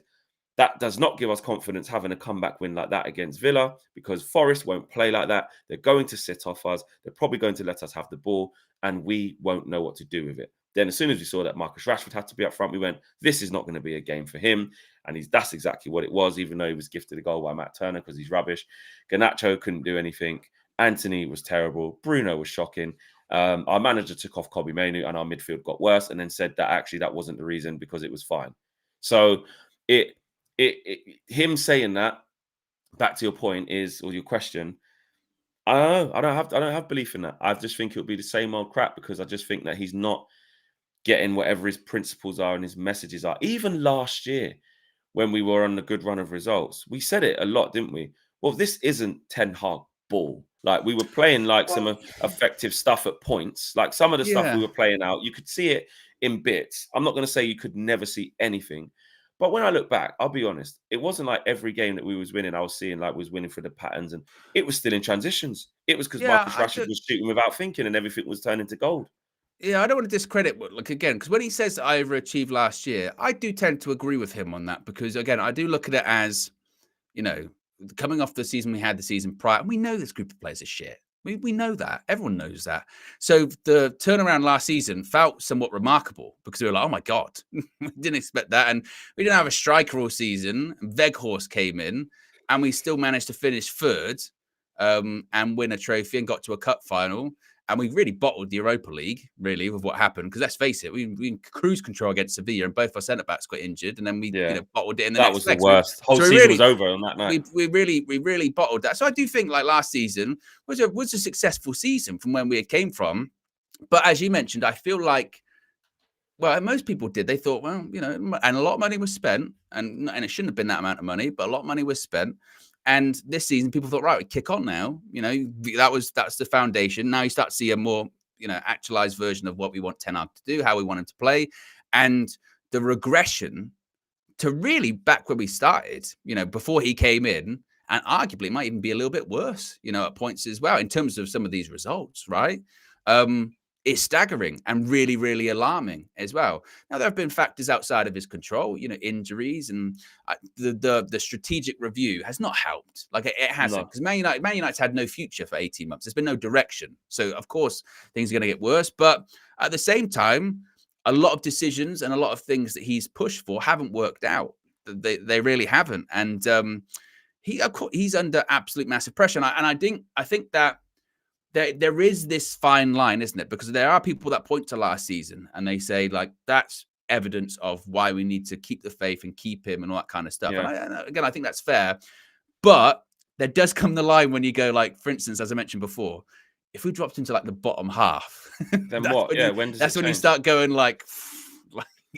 that does not give us confidence having a comeback win like that against Villa, because Forest won't play like that. They're going to sit off us. They're probably going to let us have the ball, and we won't know what to do with it. Then as soon as we saw that Marcus Rashford had to be up front, we went, this is not going to be a game for him. And that's exactly what it was, even though he was gifted a goal by Matt Turner because he's rubbish. Garnacho couldn't do anything. Anthony was terrible. Bruno was shocking. Our manager took off Kobbie Mainoo and our midfield got worse, and then said that actually that wasn't the reason because it was fine. So him saying that, back to your point or your question, I don't have belief in that. I just think it'll be the same old crap, because I just think that he's not getting whatever his principles are and his messages are. Even last year, when we were on a good run of results, we said it a lot, didn't we? Well, this isn't Ten Hag ball. Like, we were playing like some effective stuff at points. Like, some of the stuff we were playing out, you could see it in bits. I'm not going to say you could never see anything. But when I look back, I'll be honest, it wasn't like every game that we was winning, I was seeing like was winning for the patterns, and it was still in transitions. It was because Marcus Rashford was shooting without thinking and everything was turning to gold. Yeah, I don't want to discredit, like, again, because when he says I overachieved last year, I do tend to agree with him on that, because again, I do look at it as, coming off the season we had the season prior, and we know this group of players is shit. We know that. Everyone knows that. So the turnaround last season felt somewhat remarkable, because we were like, oh my God, we didn't expect that. And we didn't have a striker all season. Weghorst came in and we still managed to finish third and win a trophy and got to a cup final. And we really bottled the Europa League, really, with what happened. Because let's face it, we cruise control against Sevilla, and both our centre backs got injured, and then we bottled it in the next leg. That was the worst. Whole season was over on that night. We really bottled that. So I do think, like, last season was a successful season from when we came from. But as you mentioned, I feel like, well, most people did. They thought, well, and a lot of money was spent, and it shouldn't have been that amount of money, but a lot of money was spent. And this season, people thought, right, we kick on now. That's the foundation. Now you start to see a more, actualized version of what we want Ten Hag to do, how we want him to play, and the regression to really back where we started, before he came in, and arguably it might even be a little bit worse, at points as well, in terms of some of these results, right? It's staggering and really, really alarming as well. Now, there have been factors outside of his control, injuries, and the strategic review has not helped. Like, it hasn't, because Man United's had no future for 18 months. There's been no direction. So, of course, things are going to get worse. But at the same time, a lot of decisions and a lot of things that he's pushed for haven't worked out. They really haven't. And he's under absolute massive pressure. And I think that there is this fine line, isn't it? Because there are people that point to last season and they say, like, that's evidence of why we need to keep the faith and keep him and all that kind of stuff. Yeah. And again, I think that's fair. But there does come the line when you go, like, for instance, as I mentioned before, if we dropped into like the bottom half, then what? That's when you start going like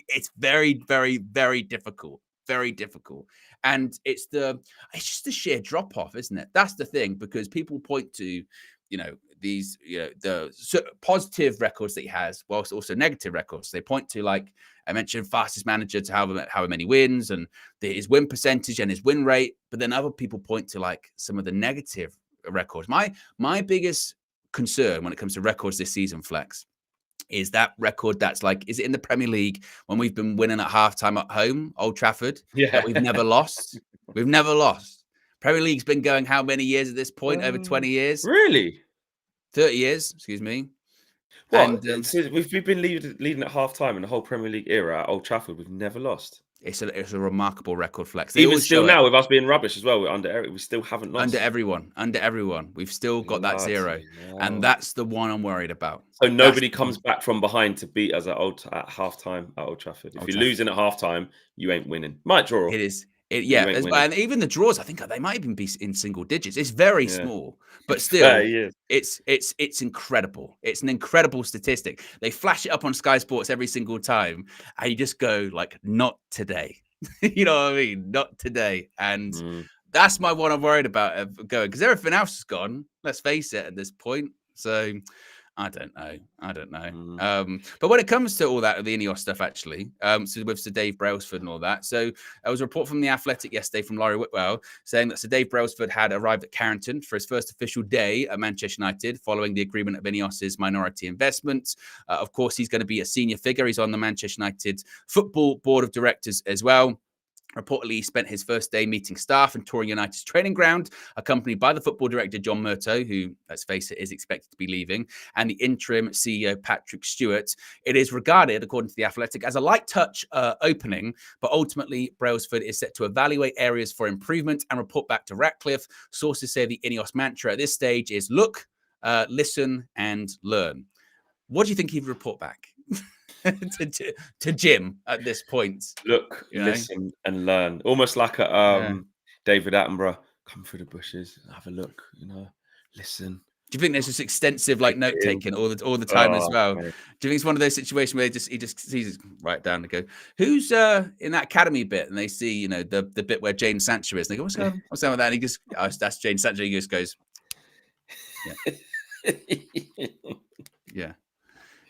it's very, very, very difficult. Very difficult. And it's just the sheer drop off, isn't it? That's the thing, because people point to, these, the positive records that he has, whilst also negative records. They point to, like I mentioned, fastest manager to however many wins, and his win percentage and his win rate. But then other people point to, like, some of the negative records. My biggest concern when it comes to records this season, Flex, is that record that's like, is it in the Premier League when we've been winning at halftime at home, Old Trafford, that we've never lost? We've never lost. Premier League's been going how many years at this point? Over 20 years? Really? 30 years, excuse me. What? So we've been leading at half time in the whole Premier League era at Old Trafford. We've never lost. It's a remarkable record flex. Even still now, with us being rubbish as well, we're under Eric, we still haven't lost. Under everyone. We've still got that 0. And that's the one I'm worried about. So nobody comes back from behind to beat us at half-time at Old Trafford. If you're losing at half-time, you ain't winning. Might draw. It is. And even the draws, I think they might even be in single digits. It's very small, but still, it's incredible. It's an incredible statistic. They flash it up on Sky Sports every single time, and you just go like, "Not today." You know what I mean? Not today, and that's my one I'm worried about going, because everything else is gone. Let's face it, at this point. So I don't know. But when it comes to all that, the Ineos stuff, actually, so with Sir Dave Brailsford and all that. So there was a report from The Athletic yesterday from Laurie Whitwell saying that Sir Dave Brailsford had arrived at Carrington for his first official day at Manchester United following the agreement of Ineos's minority investment. Of course, he's going to be a senior figure. He's on the Manchester United Football Board of Directors as well. Reportedly, he spent his first day meeting staff and touring United's training ground, accompanied by the football director, John Murtough, who, let's face it, is expected to be leaving, and the interim CEO, Patrick Stewart. It is regarded, according to The Athletic, as a light touch opening, but ultimately, Brailsford is set to evaluate areas for improvement and report back to Ratcliffe. Sources say the Ineos mantra at this stage is look, listen, and learn. What do you think he'd report back? to Jim at this point? Look, listen, and learn. Almost like a David Attenborough. Come through the bushes, have a look. Listen. Do you think there's this extensive note taking all the time as well? Man. Do you think it's one of those situations where he just sees it right down and go, who's in that academy bit? And they see the bit where Jane Sancho is. And they go, what's going on with that? And he just, that's Jane Sancho. He just goes, yeah.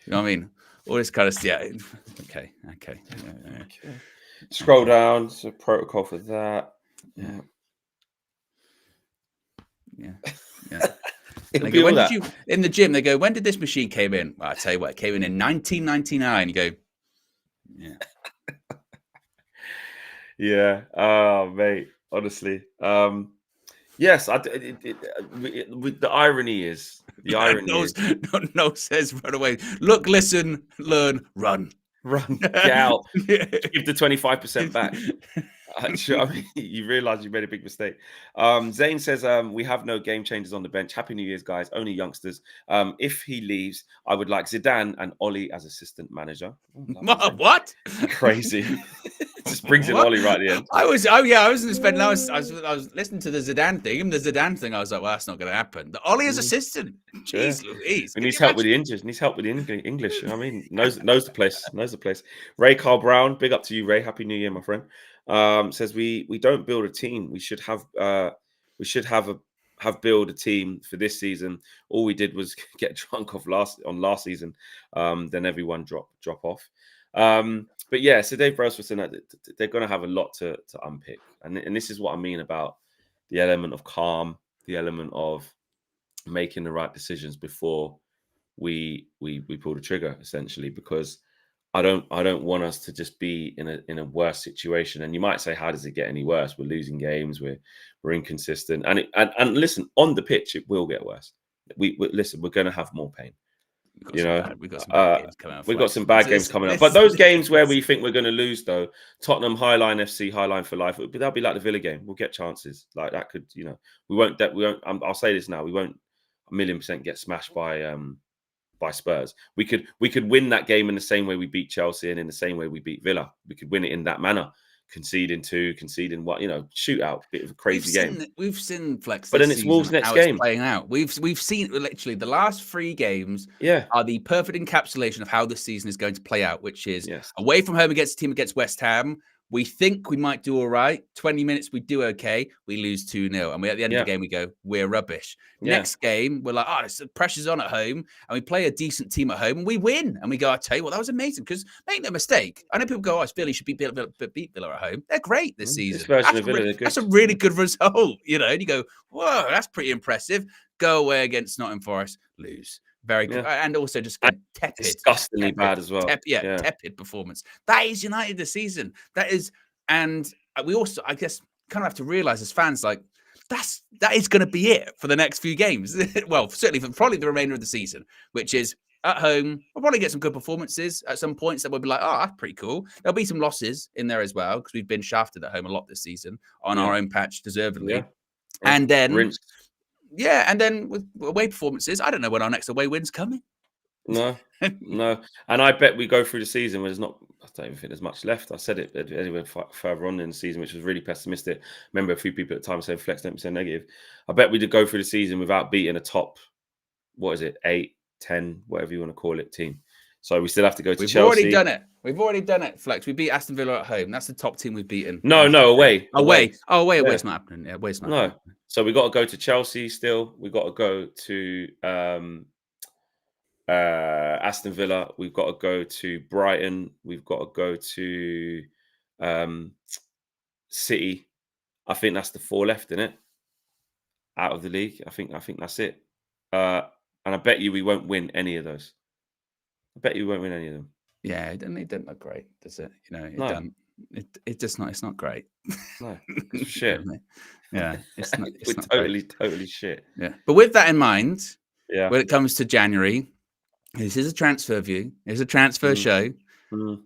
You know what I mean? All this kind of Okay. Scroll down. So protocol for that. Yeah. They go, when did you in the gym? They go, when did this machine came in? Well, I tell you what, it came in 1999. You go, yeah. Yeah. Oh, mate. Honestly. Yes. The irony is. The irony no says run away. Look, listen, learn, run. Get out. Give the 25% back. You realise you made a big mistake. Zane says we have no game changers on the bench. Happy New Year's, guys. Only youngsters. If he leaves, I would like Zidane and Ollie as assistant manager. What? Crazy. Just brings in Ollie right at the end. I was listening to the Zidane thing. And the Zidane thing, I was like, well, that's not going to happen. The Ollie as assistant. Jeez Louise. He needs help with the English. Needs help with the English. I mean, knows the place. Knows the place. Ray Carl Brown, big up to you, Ray. Happy New Year, my friend. Says we don't build a team. We should have build a team for this season. All we did was get drunk on last season. Then everyone drop off. But yeah, so Dave Brailsford said that they're going to have a lot to unpick, and this is what I mean about the element of calm, the element of making the right decisions before we pull the trigger, essentially, because I don't want us to just be in a worse situation. And you might say, how does it get any worse? We're losing games, we're inconsistent, and listen, on the pitch it will get worse. We're going to have more pain. We've got some bad games coming up. But those games where we think we're going to lose, though, Tottenham, Highline FC, Highline for life, that'll be like the Villa game. We'll get chances like that. Could we won't. I'll say this now. We won't 1,000,000% get smashed by Spurs. We could win that game in the same way we beat Chelsea and in the same way we beat Villa. We could win it in that manner. Conceding what, shootout, bit of a crazy game. We've seen Flex, but then it's Wolves next game playing out. We've seen literally the last 3 games. Are the perfect encapsulation of how the season is going to play out, which is away from home against a team against West Ham. We think we might do all right. 20 minutes, we do okay. We lose 2-0. And at the end of the game, we go, we're rubbish. Next game, we're like, the pressure's on at home. And we play a decent team at home and we win. And we go, I tell you what, that was amazing. Because make no mistake, I know people go, Philly should beat Villa at home. They're great this season. That's a really good result. And you go, whoa, that's pretty impressive. Go away against Nottingham Forest, lose. Very good. And also just tepid. Disgustingly bad as well. Tepid performance. That is United this season. That is, and we also, I guess, kind of have to realize as fans, like, that is going to be it for the next few games. Well, certainly for probably the remainder of the season, which is at home. We'll probably get some good performances at some points that we'll be like, oh, that's pretty cool. There'll be some losses in there as well because we've been shafted at home a lot this season on our own patch, deservedly. Yeah. And then, rinsed. and then with away performances, I don't know when our next away win's coming. No. And I bet we go through the season where there's not, I don't even think there's much left. I said it anyway further on in the season, which was really pessimistic. Remember a few people at the time saying Flex, don't be so negative. I bet we did go through the season without beating a top, 8, 10, whatever you want to call it, team. So we still have to go to Chelsea. We've already done it, Flex. We beat Aston Villa at home. That's the top team we've beaten. No, away. Away. Oh, away. Away's not happening. Yeah, away's not happening. So we got to go to Chelsea still. We got to go to Aston Villa. We've got to go to Brighton. We've got to go to City. I think that's the 4 left, isn't it? Out of the league. I think that's it. And I bet you we won't win any of those. I bet you won't win any of them. Yeah, it doesn't look great, does it? You know, it just not. It's not great. No, it's shit. Yeah, it's not. It's not totally shit. Yeah, but with that in mind, when it comes to January, this is a transfer view. It's a transfer show. Do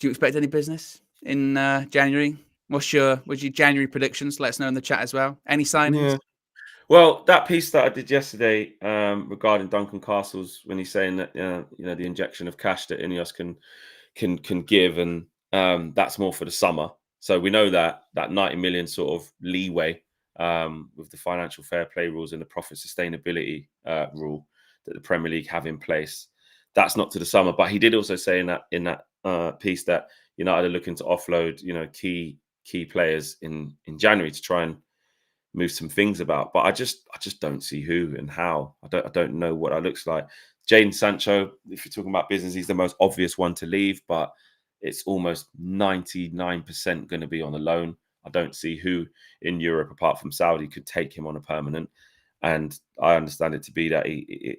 you expect any business in January? What's your January predictions? Let us know in the chat as well. Any signings? Yeah. Well, that piece that I did yesterday regarding Duncan Castles, when he's saying that the injection of cash that Ineos can give, and that's more for the summer. So we know that 90 million sort of leeway with the financial fair play rules and the profit sustainability rule that the Premier League have in place. That's not to the summer, but he did also say in that piece that United are looking to offload key players in January to try and move some things about. But I just don't see who and how. I don't know what that looks like. Jadon Sancho, if you're talking about business, he's the most obvious one to leave, but it's almost 99% going to be on a loan. I don't see who in Europe, apart from Saudi, could take him on a permanent. And I understand it to be that he's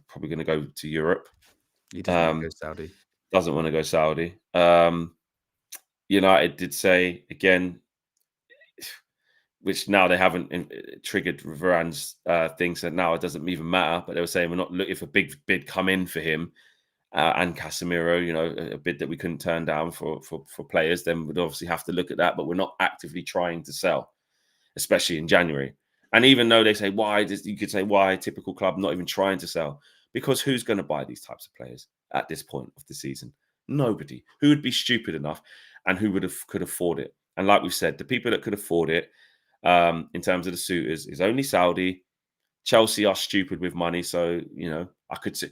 probably going to go to Europe. He doesn't want to go Saudi. Doesn't want to go Saudi. United did say, again, which now they haven't triggered Varane's thing, so now it doesn't even matter. But they were saying we're not looking for a big bid come in for him and Casemiro, a bid that we couldn't turn down for players. Then we'd obviously have to look at that, but we're not actively trying to sell, especially in January. And even though they say you could say why typical club not even trying to sell, because who's going to buy these types of players at this point of the season? Nobody. Who would be stupid enough, and who could afford it? And like we've said, the people that could afford it, in terms of the suitors, is only Saudi. Chelsea are stupid with money, so I could say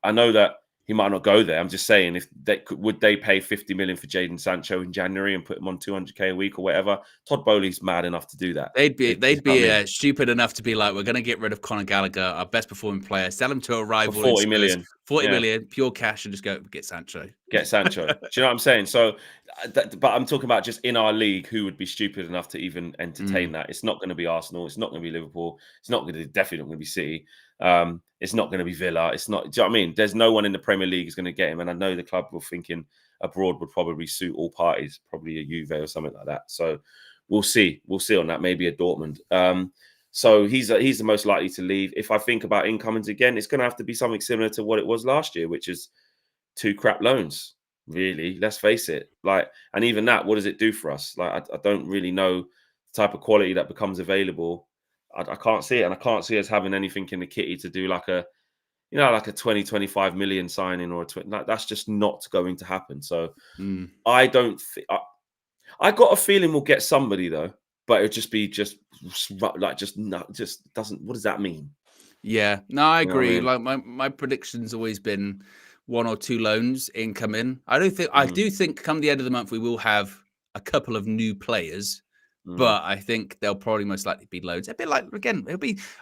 I know that he might not go there. I'm just saying, if would they pay 50 million for Jadon Sancho in January and put him on 200k a week or whatever? Todd Bowley's mad enough to do that. They'd be stupid enough to be like, we're going to get rid of Conor Gallagher, our best performing player, sell him to a rival for 40 million. 40 million, pure cash, and just go get Sancho. Get Sancho. Do you know what I'm saying? So, but I'm talking about just in our league, who would be stupid enough to even entertain that? It's not going to be Arsenal. It's not going to be Liverpool. It's definitely not going to be City. It's not going to be Villa. It's not. Do you know what I mean? There's no one in the Premier League is going to get him, and I know the club were thinking abroad would probably suit all parties, probably a Juve or something like that. So we'll see. We'll see on that. Maybe a Dortmund. So he's the most likely to leave. If I think about incomings again, it's going to have to be something similar to what it was last year, which is 2 crap loans. Really, let's face it. And even that, what does it do for us? I don't really know the type of quality that becomes available. I can't see it, and I can't see us having anything in the kitty to do like a 20, 25 million signing or that's just not going to happen. So I don't think I got a feeling we'll get somebody though, but it'll just be just doesn't. What does that mean? Yeah, no, I agree. Like my prediction's always been 1 or 2 loans incoming. I do think come the end of the month we will have a couple of new players. But I think they'll probably most likely be loads. A bit like, again,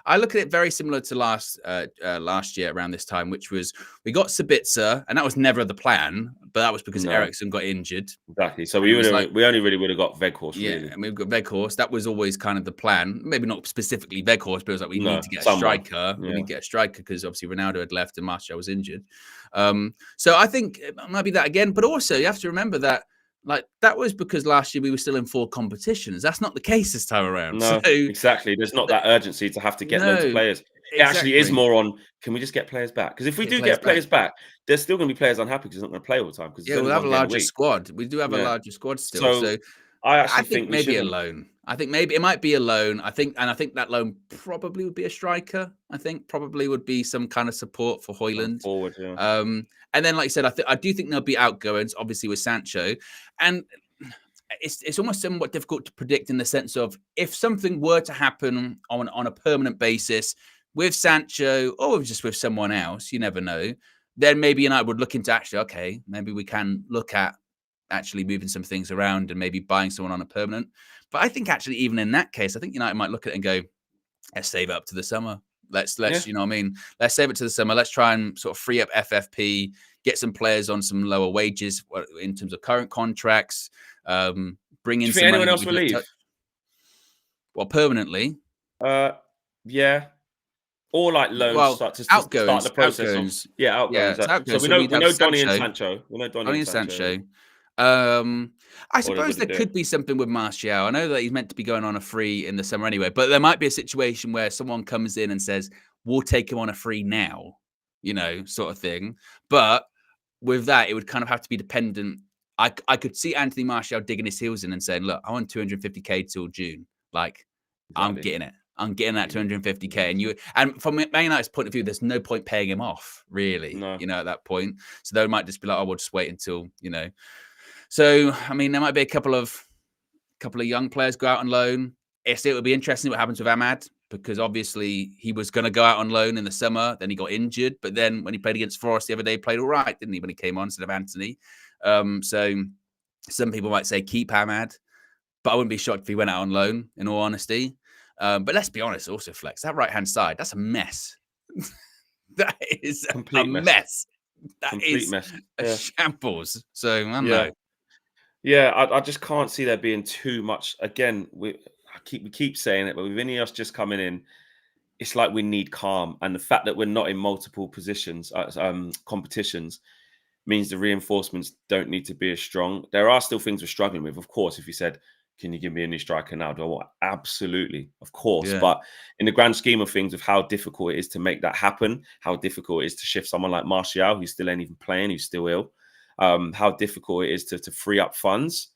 I look at it very similar to last year around this time, which was we got Sabitzer, and that was never the plan, but that was because Eriksen got injured. Exactly. So we only really would have got Weghorst. Yeah, really. and we've got Weghorst. That was always kind of the plan. Maybe not specifically Weghorst, but it was like we need to get a striker. We need to get a striker because obviously Ronaldo had left and Martial was injured. So I think it might be that again. But also you have to remember that that was because last year we were still in 4 competitions. That's not the case this time around. No, exactly. There's not that urgency to have to get loads of players. It actually is more on, can we just get players back? Because if we do get players back, there's still going to be players unhappy because they're not going to play all the time because there's only we'll have one a game a larger week. squad. We do have a larger squad still. So So I I actually think we maybe a shouldn't. loan. I think maybe it might be a loan. I think that loan probably would be a striker. I think probably would be some kind of support for Højlund. Forward, yeah. And then, like you said, I do think there'll be outgoings, obviously with Sancho, and it's almost somewhat difficult to predict in the sense of if something were to happen on a permanent basis with Sancho or just with someone else, you never know. Then maybe United would look into actually, okay, maybe we can look at actually moving some things around and maybe buying someone on a permanent. But I think actually, even in that case, I think United might look at it and go, let's save it up to the summer. Let's you know what I mean? Let's save it to the summer. Let's try and sort of free up FFP, get some players on some lower wages in terms of current contracts. Bring in some anyone money else will leave? Well, permanently. Yeah. Or like loans start to start the process outgoings. of outgoings. Outgoings. So we know Donny and Sancho. We know Donny and Sancho. I suppose there could be something with Martial. I know that he's meant to be going on a free in the summer anyway, but there might be a situation where someone comes in and says, we'll take him on a free now, sort of thing. But with that, it would kind of have to be dependent. I could see Anthony Martial digging his heels in and saying, look, I want 250k till June. Like, exactly. I'm getting it. I'm getting that 250k. And from Man United's point of view, there's no point paying him off, really, at that point. So they might just be like, oh, we'll just wait until, So, I mean, there might be a couple of young players go out on loan. It would be interesting what happens with Ahmad, because obviously he was going to go out on loan in the summer. Then he got injured. But then when he played against Forest the other day, he played all right, didn't he, when he came on instead of Anthony? So some people might say keep Ahmad, but I wouldn't be shocked if he went out on loan, in all honesty. But let's be honest, also, Flex, that right-hand side, that's a mess. That is a mess. That is a shambles. So, I don't know. Yeah, I just can't see there being too much. Again, we keep saying it, but with Ineos just coming in, it's like we need calm. And the fact that we're not in multiple positions, competitions, means the reinforcements don't need to be as strong. There are still things we're struggling with. Of course, if you said, can you give me a new striker now? Do I want? Absolutely, of course. Yeah. But in the grand scheme of things, of how difficult it is to make that happen, how difficult it is to shift someone like Martial, who still ain't even playing, who's still ill, how difficult it is to free up funds,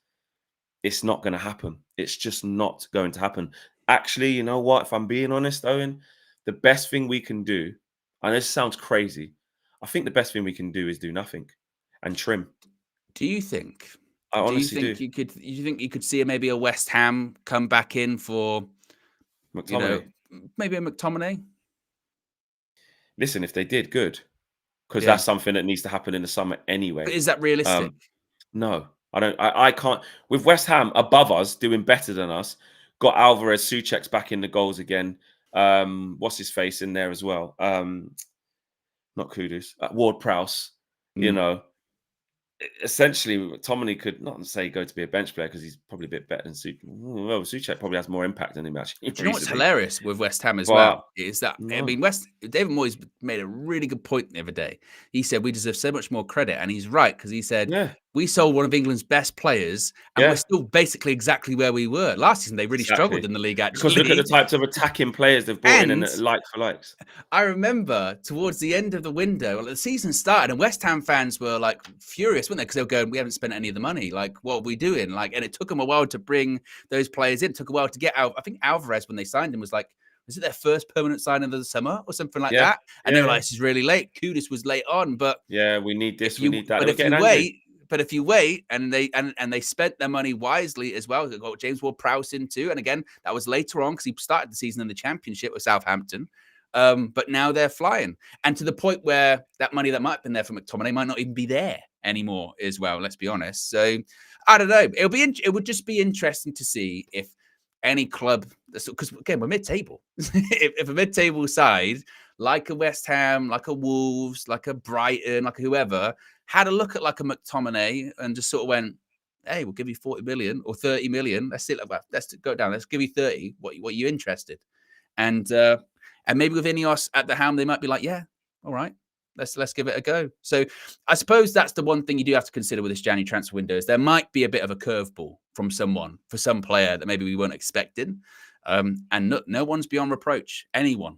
it's not going to happen. It's just not going to happen. Actually, you know what? If I'm being honest, Owen, the best thing we can do, and this sounds crazy, I think the best thing we can do is do nothing and trim. Do you think? I honestly do. You think you could see maybe a West Ham come back in for McTominay? Maybe a McTominay? Listen, if they did, good. Because that's something that needs to happen in the summer anyway. But is that realistic? No, I don't. I can't. With West Ham above us, doing better than us, got Alvarez, Souček's back in the goals again. What's his face in there as well? Not Kudus, Ward-Prowse. Essentially, McTominay could not say go to be a bench player because he's probably a bit better than Souček. Well, Souček probably has more impact than him actually. Do you know what's hilarious with West Ham as well is that I mean, David Moyes made a really good point the other day. He said we deserve so much more credit, and he's right because he said we sold one of England's best players, and we're still basically exactly where we were last season. They really struggled in the league actually. Because look at the types of attacking players they've brought in and like for likes. I remember towards the end of the window, the season started, and West Ham fans were like furious, weren't they? Because they were going, we haven't spent any of the money. Like, what are we doing? Like, and it took them a while to bring those players in. It took a while to get out. I think Alvarez, when they signed him, was it their first permanent signing of the summer or something like that? And they were like, this is really late. Kudus was late on, but we need this, we need that. But if you wait, and they spent their money wisely as well. They got James Ward-Prowse in too, and again, that was later on because he started the season in the Championship with Southampton. But now they're flying, and to the point where that money that might have been there for McTominay might not even be there anymore as well. Let's be honest. So I don't know. It would just be interesting to see if any club, because again we're mid-table. if a mid-table side like a West Ham, like a Wolves, like a Brighton, like whoever had a look at like a McTominay and just sort of went, hey, we'll give you 40 million or 30 million. Let's go down. Let's give you 30. What are you interested? And maybe with Ineos at the helm, they might be like, yeah, all right, let's give it a go. So I suppose that's the one thing you do have to consider with this January transfer window is there might be a bit of a curveball from someone for some player that maybe we weren't expecting. And no one's beyond reproach. Anyone.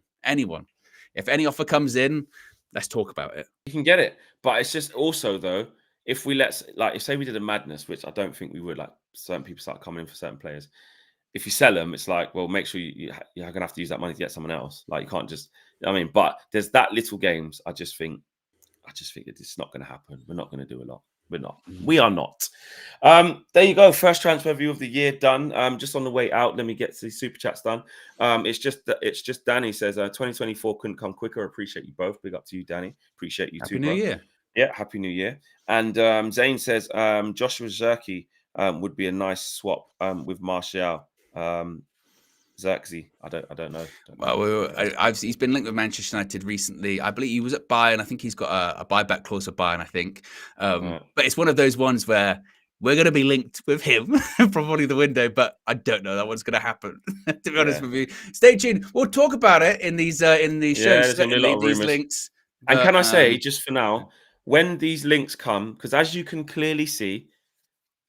If any offer comes in, let's talk about it. You can get it, but it's just also though, if we if say we did a madness, which I don't think we would, like certain people start coming in for certain players. If you sell them, it's like, well, make sure you're gonna have to use that money to get someone else. Like you can't just, I mean, but there's that little games. I just think it's not going to happen. We're not going to do a lot. We're not. We are not. There you go. First transfer view of the year done. Just on the way out, let me get to the super chats done. It's just Danny says 2024 couldn't come quicker. Appreciate you both. Big up to you, Danny. Appreciate you Happy too. New bro. Year. Yeah, Happy New Year. And Zane says Joshua Zirkzee would be a nice swap with Martial. Zirkzee, I don't know. He's been linked with Manchester United recently. I believe he was at Bayern. I think he's got a buyback clause with Bayern, I think. But it's one of those ones where we're going to be linked with him probably the window, but I don't know that one's going to happen. To be honest with you, stay tuned. We'll talk about it in these shows. Certainly, these links. And can I say, just for now, when these links come, because as you can clearly see,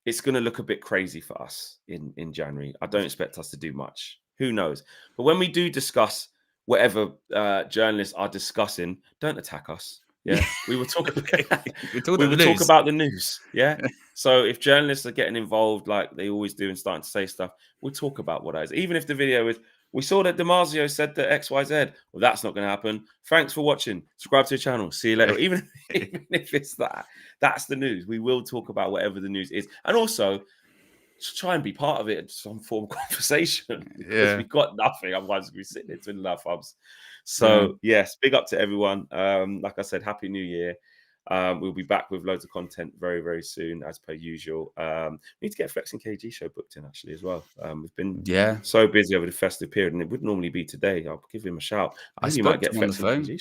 it's going to look a bit crazy for us in January. I don't expect us to do much. Who knows? But when we do discuss whatever journalists are discussing, don't attack us. Yeah, we will talk about talk about the news. Yeah. So if journalists are getting involved like they always do and starting to say stuff, we'll talk about what it is. Even if the video is, we saw that DiMarzio said that XYZ. Well, that's not going to happen. Thanks for watching. Subscribe to the channel. See you later. Even if it's that's the news. We will talk about whatever the news is. And also, try and be part of it in some form of conversation. Because we've got nothing. Otherwise, we'll be sitting there twiddling our thumbs. So, yes, big up to everyone. Like I said, Happy New Year. We'll be back with loads of content very, very soon, as per usual. We need to get a Flexing KG show booked in, actually, as well. We've been so busy over the festive period, and it would normally be today. I'll give him a shout. I spoke to him on the phone.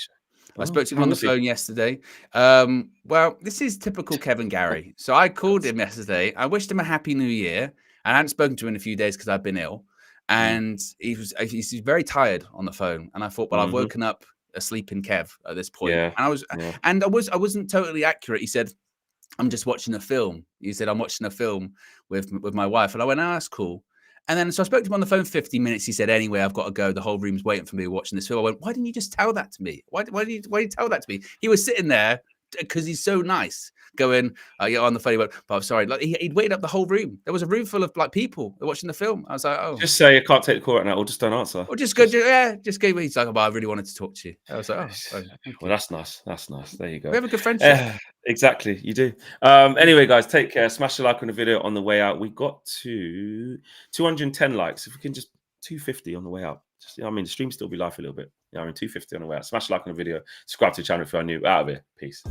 I spoke to him on the phone yesterday. Well, this is typical Kevin Gary. So I called him yesterday. I wished him a Happy New Year. I hadn't spoken to him in a few days because I've been ill. And he's very tired on the phone. And I thought, well, I've woken up a sleeping Kev at this point. And I wasn't totally accurate. He said, I'm just watching a film. He said, I'm watching a film with my wife. And I went, oh, that's cool. And then, so I spoke to him on the phone for 15 minutes. He said, anyway, I've got to go. The whole room's waiting for me watching this film. I went, why didn't you just tell that to me? Why did you tell that to me? He was sitting there because he's so nice going, on the phone. He went, but I'm sorry. Like, he'd waited up the whole room. There was a room full of like people watching the film. I was like, oh. Just say I can't take the call right now, or just don't answer. Or just go, just go. He's like, oh, I really wanted to talk to you. I was like, oh. Well, that's nice. That's nice. There you go. We have a good friendship. Exactly, you do. Anyway, guys, take care. Smash the like on the video on the way out. We got to 210 likes. If we can just 250 on the way out. Just, I mean, the stream still be live for a little bit. 250 on the way out. Smash the like on the video. Subscribe to the channel if you're new. Out of here. Peace.